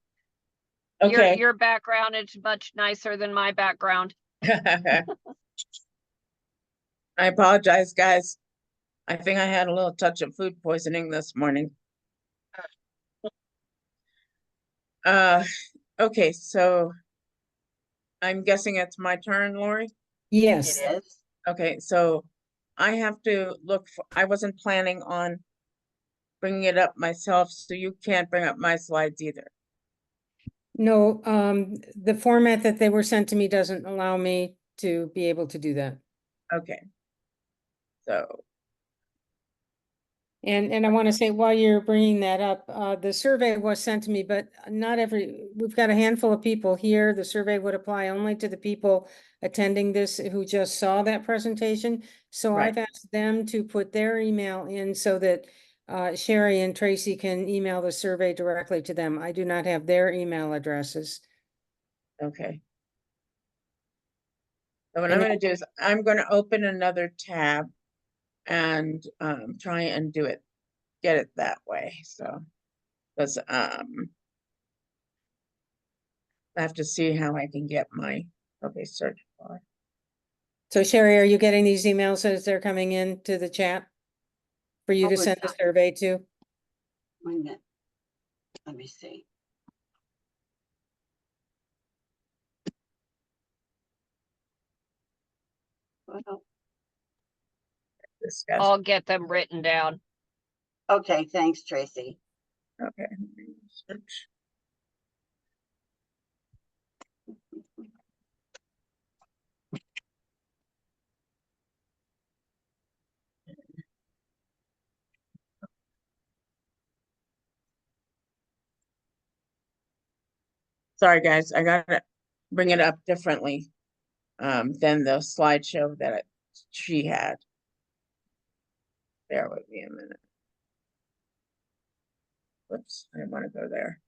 Okay. Your background is much nicer than my background. I apologize, guys. I think I had a little touch of food poisoning this morning. Okay, so I'm guessing it's my turn, Lori? Yes. It is. Okay, so I have to look for, I wasn't planning on bringing it up myself, so you can't bring up my slides either. No, the format that they were sent to me doesn't allow me to be able to do that. Okay. So. And I want to say, while you're bringing that up, the survey was sent to me, but we've got a handful of people here. The survey would apply only to the people attending this who just saw that presentation. So Right. I've asked them to put their email in so that Sherry and Tracy can email the survey directly to them. I do not have their email addresses. Okay. So what I'm going to do is I'm going to open another tab and try and get it that way. So Because I have to see how I can get my, okay, search bar. So Sherry, are you getting these emails as they're coming in to the chat? For you to Over send the time. survey to? 1 minute. Let me see. Well, Discuss. I'll get them written down. okay, thanks, Tracy. Okay. Search. Sorry, guys, I gotta bring it up differently than the slideshow that she had. Bear with me a minute. Whoops, I didn't want to go there.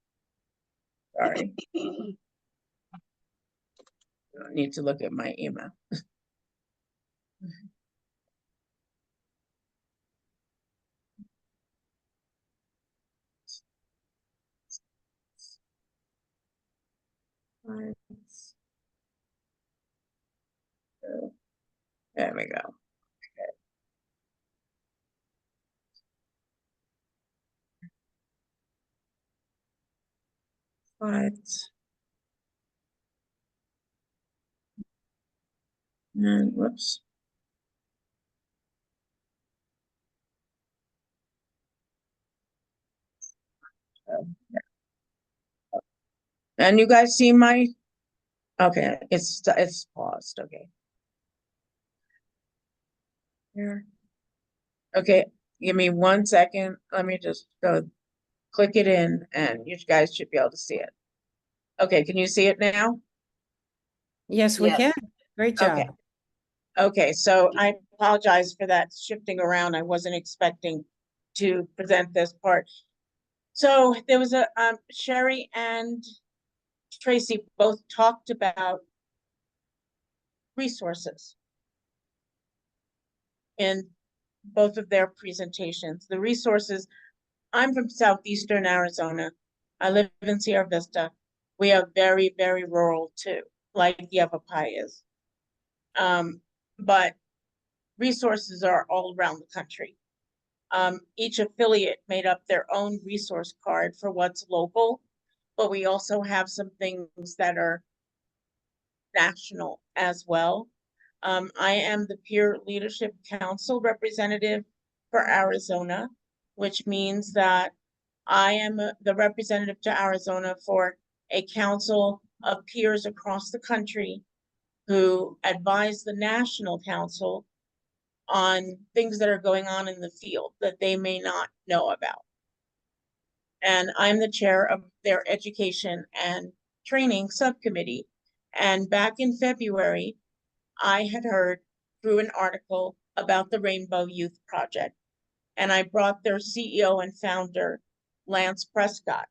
Sorry. I don't need to look at my email. There we go. Slides. And whoops. And you guys see my, okay, it's paused, okay. Here. Okay, give me 1 second. Let me just go click it in and you guys should be able to see it. Okay, can you see it now? Yes, we Yes. can. Great job. Okay. Okay, so I apologize for that shifting around. I wasn't expecting to present this part. So there was a, Sherry and Tracy both talked about resources in both of their presentations. The resources, I'm from southeastern Arizona. I live in Sierra Vista. We are very, very rural too, like Yavapai is. But resources are all around the country. Each affiliate made up their own resource card for what's local, but we also have some things that are national as well. I am the Peer Leadership Council representative for Arizona, which means that I am the representative to Arizona for a council of peers across the country who advise the National Council on things that are going on in the field that they may not know about. And I'm the chair of their education and training subcommittee. And back in February, I had heard through an article about the Rainbow Youth Project. And I brought their CEO and founder, Lance Prescott,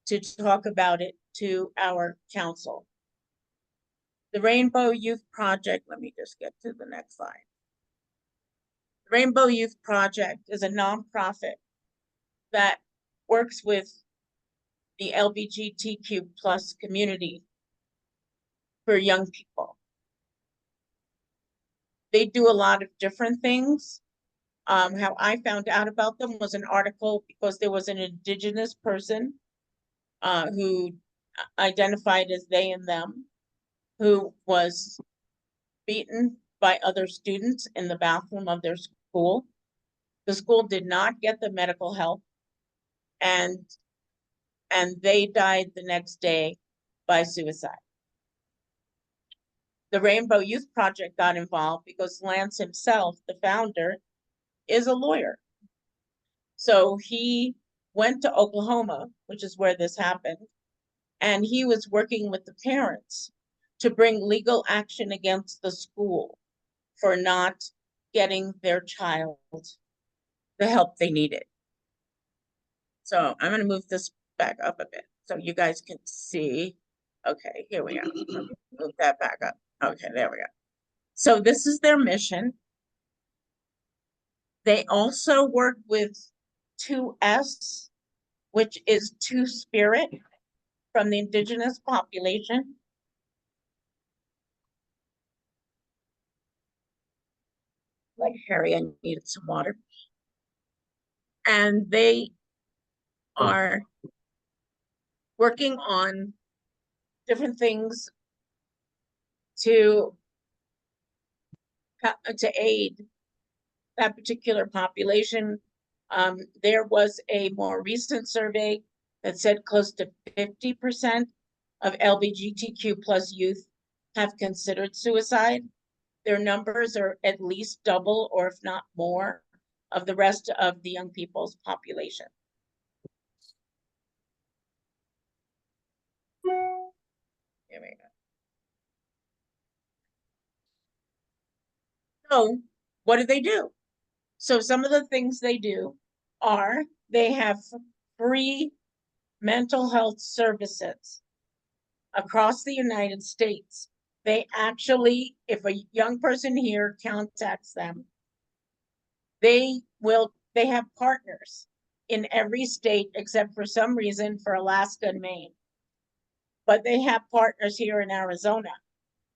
to talk about it to our council. The Rainbow Youth Project, let me just get to the next slide. The Rainbow Youth Project is a nonprofit that works with the LGBTQ plus community for young people. They do a lot of different things. How I found out about them was an article because there was an Indigenous person who identified as they and them, who was beaten by other students in the bathroom of their school. The school did not get the medical help, and they died the next day by suicide. The Rainbow Youth Project got involved because Lance himself, the founder, is a lawyer. So he went to Oklahoma, which is where this happened, and he was working with the parents to bring legal action against the school for not getting their child the help they needed. So I'm going to move this back up a bit so you guys can see. Okay, here we go. Move that back up. Okay, there we go. So this is their mission. They also work with 2S, which is Two-Spirit from the indigenous population. Like Harry, I needed some water. And they are working on different things to aid that particular population. There was a more recent survey that said close to 50% of LGBTQ plus youth have considered suicide. Their numbers are at least double, or if not more, of the rest of the young people's population. Here we go. So what do? So some of the things they do are they have free mental health services across the United States. They actually, if a young person here contacts them, they have partners in every state except for some reason for Alaska and Maine. But they have partners here in Arizona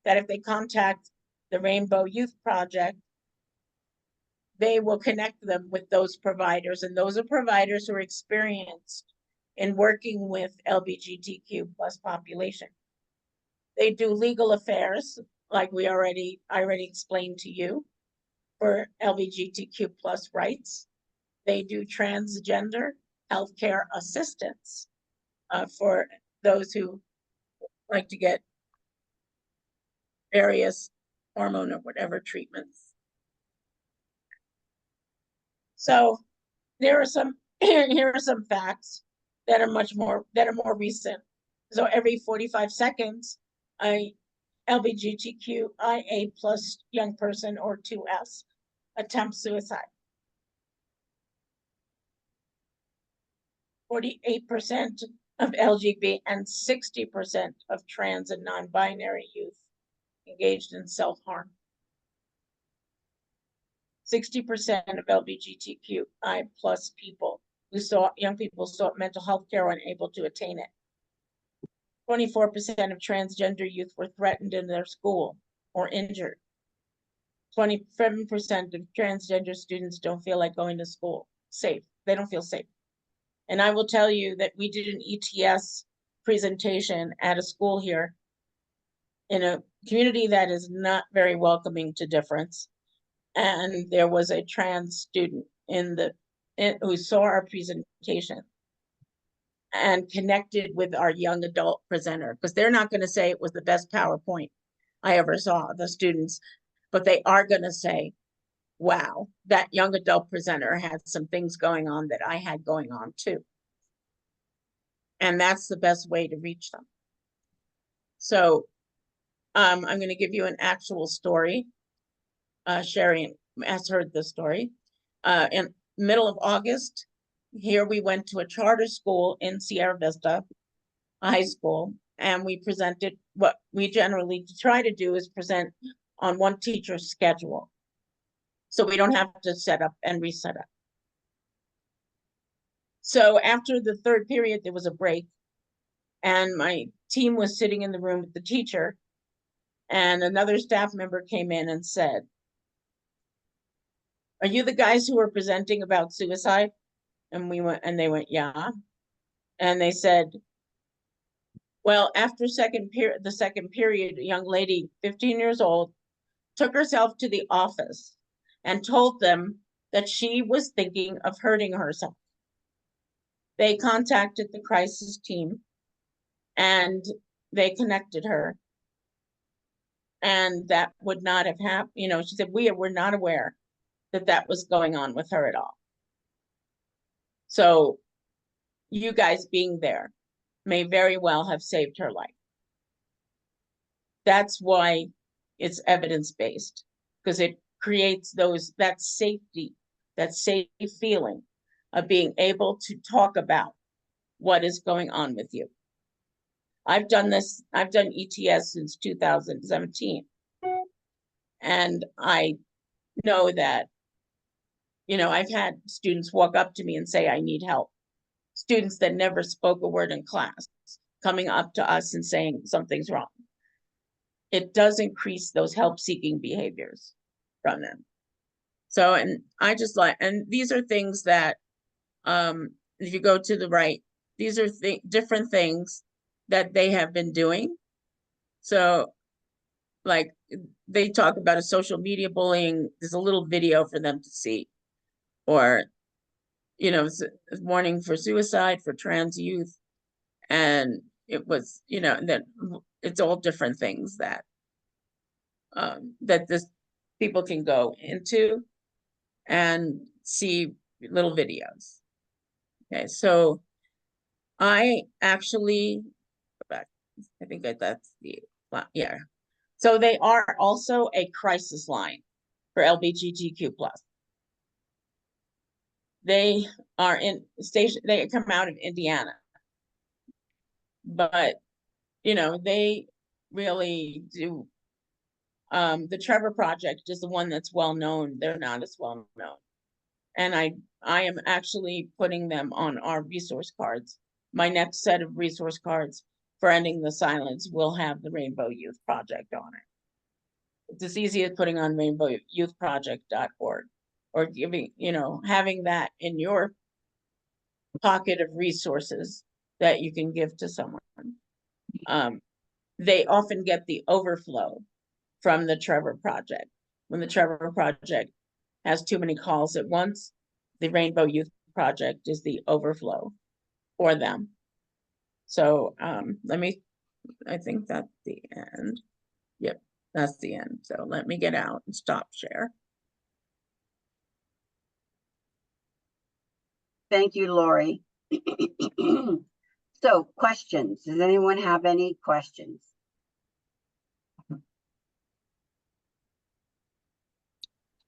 that if they contact the Rainbow Youth Project, they will connect them with those providers. And those are providers who are experienced in working with LGBTQ plus population. They do legal affairs, like I already explained to you, for LGBTQ plus rights. They do transgender healthcare assistance for those who like to get various hormone or whatever treatments. So there are some here are some facts that are more recent. So every 45 seconds, a LGBTQIA plus young person or 2S attempts suicide. 48% of LGBT and 60% of trans and non-binary youth engaged in self-harm. 60% of LGBTQI plus young people sought mental health care or unable to attain it. 24% of transgender youth were threatened in their school or injured. 27% of transgender students don't feel like going to school safe. They don't feel safe. And I will tell you that we did an ETS presentation at a school here in a community that is not very welcoming to difference. And there was a trans student who saw our presentation and connected with our young adult presenter, because they're not going to say it was the best PowerPoint I ever saw, the students, but they are going to say, wow, that young adult presenter had some things going on that I had going on too. And that's the best way to reach them. So I'm going to give you an actual story. Sherry has heard this story. In middle of August, here we went to a charter school in Sierra Vista High School, and we presented what we generally try to do is present on one teacher's schedule. So we don't have to set up and reset up. So after the third period, there was a break, and my team was sitting in the room with the teacher, and another staff member came in and said, "Are you the guys who were presenting about suicide?" And they went, "Yeah." And they said, "Well, after the second period, a young lady, 15 years old, took herself to the office and told them that she was thinking of hurting herself." They contacted the crisis team and they connected her. And that would not have happened. She said, we were not aware that that was going on with her at all. So you guys being there may very well have saved her life. That's why it's evidence-based, because it creates that safety, that safe feeling of being able to talk about what is going on with you. I've done ETS since 2017. And I know that, I've had students walk up to me and say, I need help. students that never spoke a word in class coming up to us and saying something's wrong. It does increase those help-seeking behaviors from them. So, and I just like, and these are things that, if you go to the right, these are different things that they have been doing. So, like, they talk about a social media bullying. There's a little video for them to see, or, you know, warning for suicide for trans youth, and it was, you know, that it's all different things that that this people can go into and see little videos. Okay, so I actually, I think that's the, yeah. So they are also a crisis line for LGBTQ+. They are in station, they come out of Indiana. But, you know, they really do. The Trevor Project is the one that's well known. They're not as well known. And I am actually putting them on our resource cards. My next set of resource cards for Ending the Silence will have the Rainbow Youth Project on it. It's as easy as putting on rainbowyouthproject.org, or giving, you know, having that in your pocket of resources that you can give to someone. They often get the overflow from the Trevor Project. When the Trevor Project has too many calls at once, the Rainbow Youth Project is the overflow for them. So I think that's the end. Yep, that's the end. So let me get out and stop share. Thank you, Lori. So, questions. Does anyone have any questions?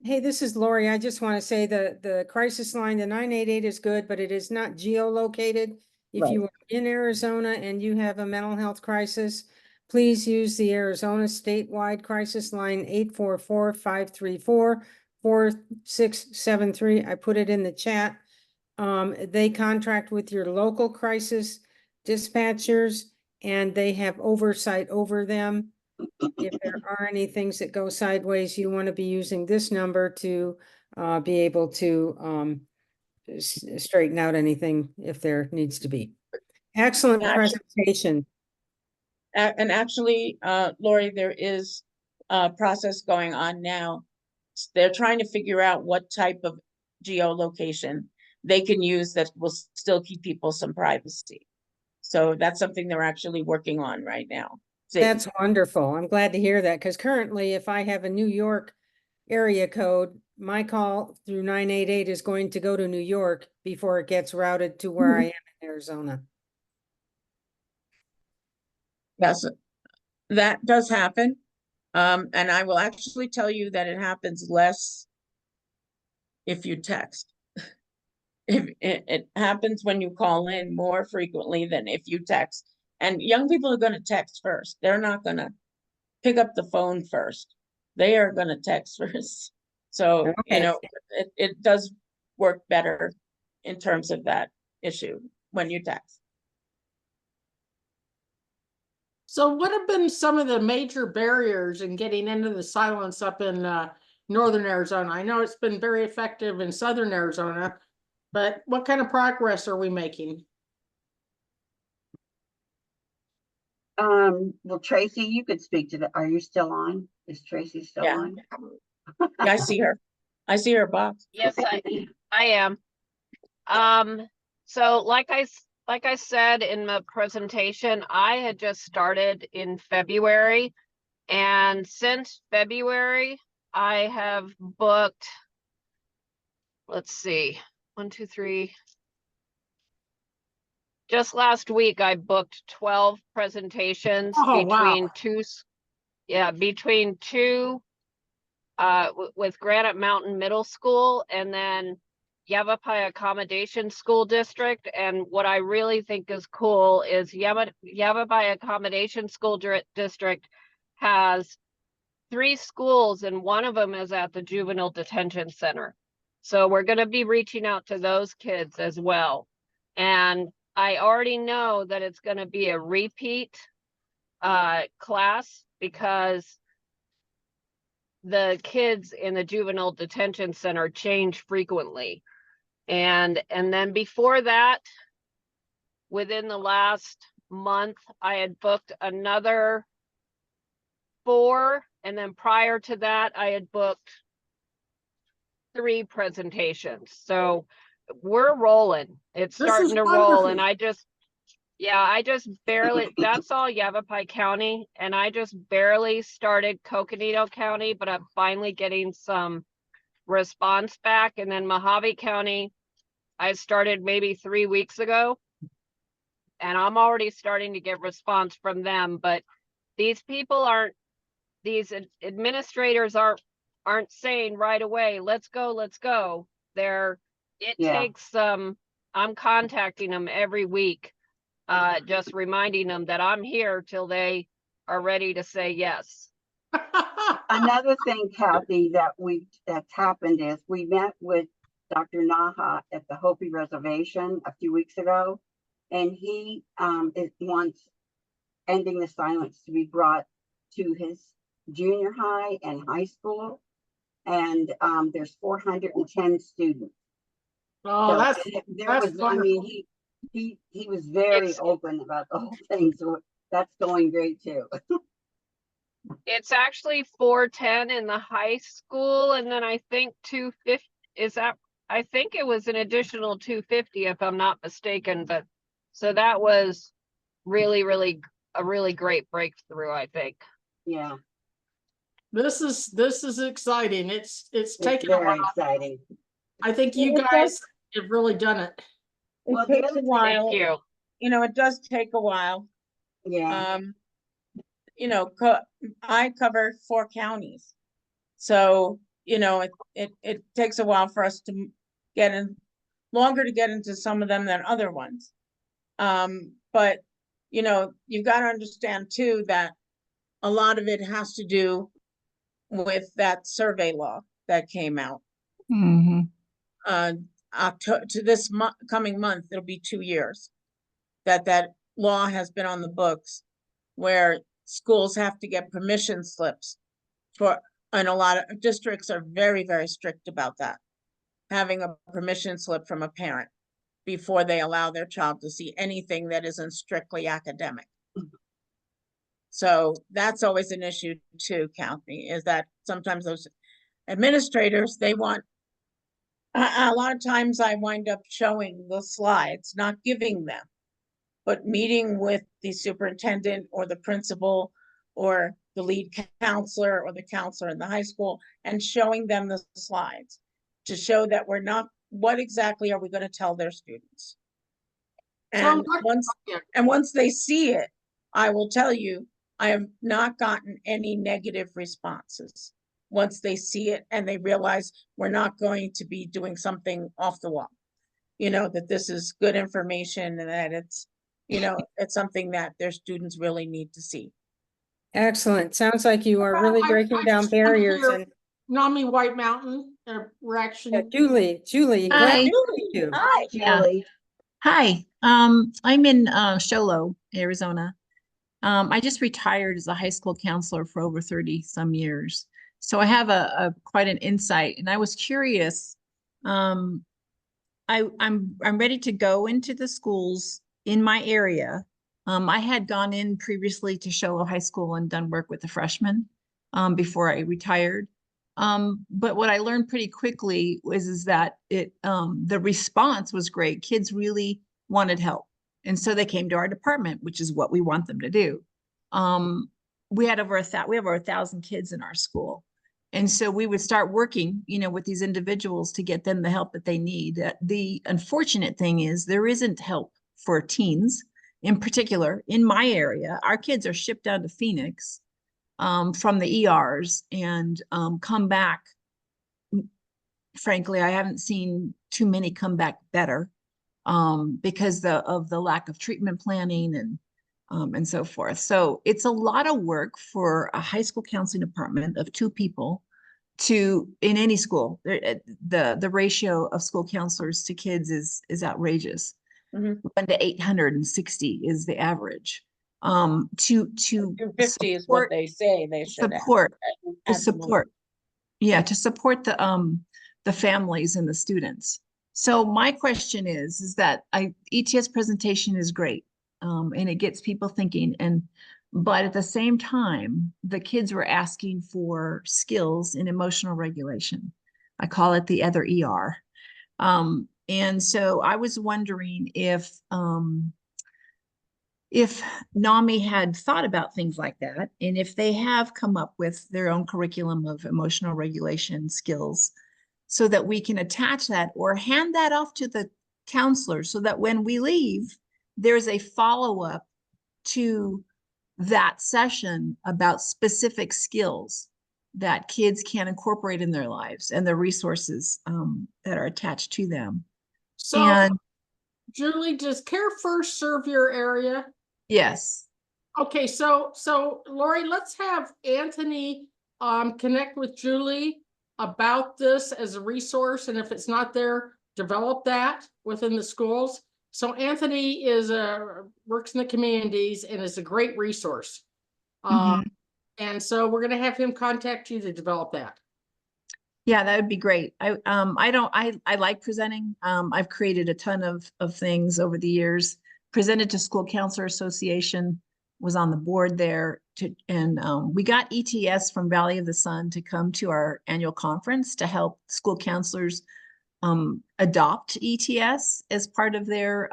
Hey, this is Lori. I just want to say the crisis line, the 988 is good, but it is not geolocated. If you are in Arizona and you have a mental health crisis, please use the Arizona statewide crisis line 844-534-4673. I put it in the chat. They contract with your local crisis dispatchers and they have oversight over them. If there are any things that go sideways, you want to be using this number to be able to straighten out anything if there needs to be. Excellent presentation. And actually, Lori, there is a process going on now. They're trying to figure out what type of geolocation they can use that will still keep people some privacy. So that's something they're actually working on right now. That's wonderful. I'm glad to hear that, because currently if I have a New York area code, my call through 988 is going to go to New York before it gets routed to where I am in Arizona. Yes, that does happen. And I will actually tell you that it happens less if you text. If it happens when you call in more frequently than if you text. And young people are going to text first. They're not going to pick up the phone first. They are going to text first. So, you know, it does work better in terms of that issue when you text. So what have been some of the major barriers in getting into the silence up in northern Arizona? I know it's been very effective in southern Arizona, but what kind of progress are we making? Well, Tracy, you could speak to that. Are you still on? Is Tracy still on? Yeah, I see her. I see her box. Yes, I am. So like I said in the presentation, I had just started in February, and since February, I have booked, let's see, 1, 2, 3. Just last week, I booked 12 presentations between two with Granite Mountain Middle School and then Yavapai Accommodation School District. And what I really think is cool is Yavapai Accommodation School District has 3 schools, and one of them is at the Juvenile Detention Center. So we're going to be reaching out to those kids as well. And I already know that it's going to be a repeat class because the kids in the juvenile detention center change frequently. And then before that, within the last month, I had booked another 4. And then prior to that, I had booked 3 presentations. So we're rolling. It's This is starting to roll. And wonderful. I just barely, that's all Yavapai County. And I just barely started Coconino County, but I'm finally getting some response back. And then Mojave County, I started maybe 3 weeks ago. And I'm already starting to get response from them. But these people these administrators aren't saying right away, let's go. It takes I'm contacting them every week, just reminding them that I'm here till they are ready to say yes. Another thing, Kathy, that's happened is we met with Dr. Naha at the Hopi Reservation a few weeks ago, and he wants ending the silence to be brought to his junior high and high school, and there's 410 students. Oh, So that's wonderful. I mean, he was very open about the whole thing, so that's going great too. It's actually 410 in the high school, and then I think 250 I think it was an additional 250 if I'm not mistaken, but so that was really a really great breakthrough, I think. Yeah. This is exciting. It's taken a very while. exciting. I think you guys have really done it. Well, It takes a while. Thank you. You know, it does take a while. Yeah. You know, I cover 4 counties. So, you know, it takes a while for us to longer to get into some of them than other ones. But, you know, you've got to understand too, that a lot of it has to do with that survey law that came out. October to this coming month, it'll be 2 years that law has been on the books, where schools have to get permission slips and a lot of districts are very strict about that, having a permission slip from a parent before they allow their child to see anything that isn't strictly academic. So that's always an issue too, Kathy, is that sometimes those administrators, they want, a lot of times I wind up showing the slides, not giving them, but meeting with the superintendent or the principal or the lead counselor or the counselor in the high school and showing them the slides to show that what exactly are we going to tell their students? And once they see it, I will tell you, I have not gotten any negative responses. Once they see it and they realize we're not going to be doing something off the wall, you know, that this is good information and that it's, you know, it's something that their students really need to see. Excellent. Sounds like you are really breaking down barriers. And NAMI White Mountain reaction. Julie, Hi. Hi, Julie. Hi. I'm in Show Low, Arizona. I just retired as a high school counselor for over 30 some years. So I have a quite an insight, and I was curious. I'm ready to go into the schools in my area. I had gone in previously to Show Low High School and done work with the freshmen before I retired. But what I learned pretty quickly is that the response was great. Kids really wanted help. And so they came to our department, which is what we want them to do. We have over 1,000 kids in our school. And so we would start working, you know, with these individuals to get them the help that they need. The unfortunate thing is there isn't help for teens in particular. In my area, our kids are shipped down to Phoenix from the ERs and come back. Frankly, I haven't seen too many come back better because of the lack of treatment planning and so forth. So it's a lot of work for a high school counseling department of 2 people in any school. The ratio of school counselors to kids is outrageous. Mhm. 1 to 860 is the average. To 250 is what they say they should have. support, at- to at the moment. support. Yeah, to support the families and the students. So my question is that ETS presentation is great. And it gets people thinking but at the same time, the kids were asking for skills in emotional regulation. I call it the other ER. And so I was wondering if NAMI had thought about things like that, and if they have come up with their own curriculum of emotional regulation skills, so that we can attach that or hand that off to the counselor, so that when we leave, there's a follow-up to that session about specific skills that kids can incorporate in their lives and the resources that are attached to them. So, And Julie, does Care First serve your area? yes. Okay, so Lori, let's have Anthony connect with Julie about this as a resource, and if it's not there, develop that within the schools. So Anthony works in the communities and is a great resource. And so we're gonna have him contact you to develop that. Yeah, that would be great. I like presenting. I've created a ton of things over the years. Presented to School Counselor Association, was on the board there and we got ETS from Valley of the Sun to come to our annual conference to help school counselors adopt ETS as part of their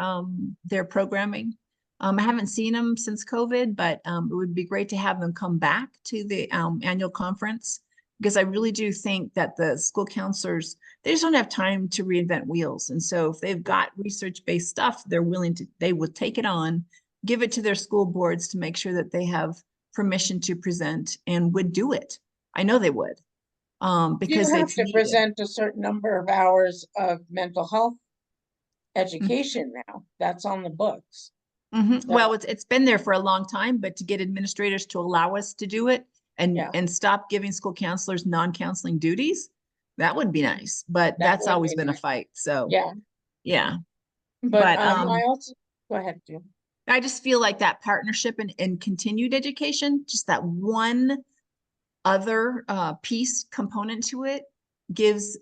programming. I haven't seen them since COVID, but it would be great to have them come back to the annual conference, because I really do think that the school counselors, they just don't have time to reinvent wheels. And so if they've got research-based stuff, they would take it on, give it to their school boards to make sure that they have permission to present, and would do it. I know they would. Because You have it's to needed. present a certain number of hours of mental health education now. That's on the books. Well, it's been there for a long time, but to get administrators to allow us to do it and stop giving school counselors non-counseling duties, that would be nice. But That that's would always be been a nice. fight. So Yeah. But I also go ahead, Jim. I just feel like that partnership and continued education, just that one other piece component to it, gives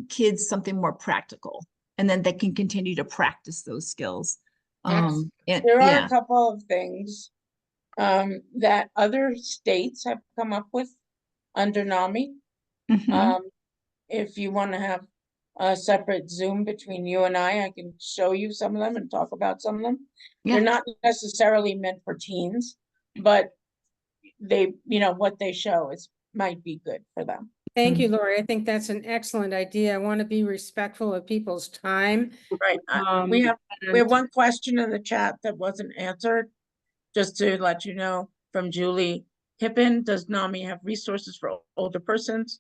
kids something more practical, and then they can continue to practice those skills. And There are yeah. a couple of things that other states have come up with under NAMI. If you want to have a separate Zoom between you and I can show you some of them and talk about some of them. They're not necessarily meant for teens, but they, what they show might be good for them. Thank you, Lori. I think that's an excellent idea. I want to be respectful of people's time. Right. We have one question in the chat that wasn't answered. Just to let you know, from Julie Hippen, does NAMI have resources for older persons?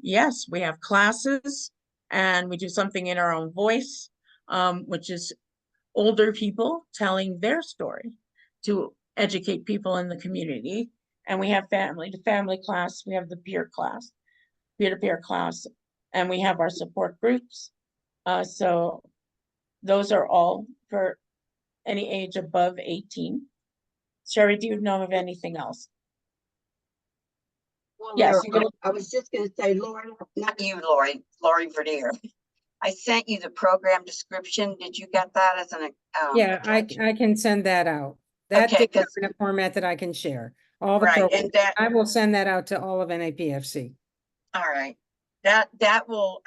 Yes, we have classes, and we do something in our own voice, which is older people telling their story to educate people in the community. And we have family-to-family class, we have the peer-to-peer class, and we have our support groups. So those are all for any age above 18. Sherry, do you know of anything else? Well, Yes, I was just going to say, Lori, not you, Lori Verdier. I sent you the program description. Did you get that as an Yeah, I can send that out. That Okay, did in a format that I can share. All the Right, programs. and that- I will send that out to all of NAPFC. All right, that will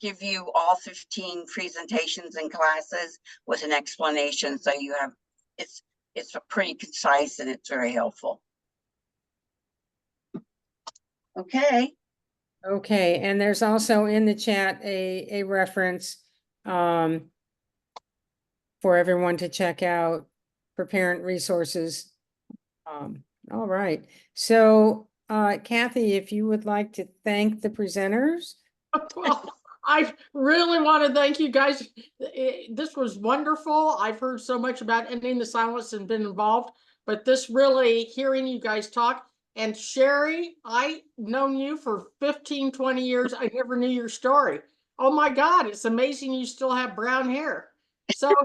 give you all 15 presentations and classes with an explanation, so you have it's pretty concise and it's very helpful. Okay. Okay, and there's also in the chat a reference for everyone to check out for parent resources. All right, so Kathy, if you would like to thank the presenters. Well, I really want to thank you guys. This was wonderful. I've heard so much about ending the silence and been involved, but this really, hearing you guys talk. And Sherry, I've known you for 15, 20 years. I never knew your story. Oh my God, it's amazing you still have brown hair. So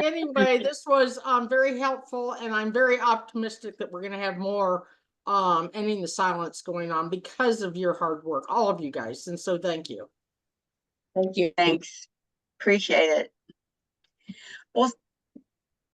anyway, this was very helpful, and I'm very optimistic that we're gonna have more ending the silence going on because of your hard work, all of you guys. And so thank you. Thank you. Thanks. Appreciate it. Well,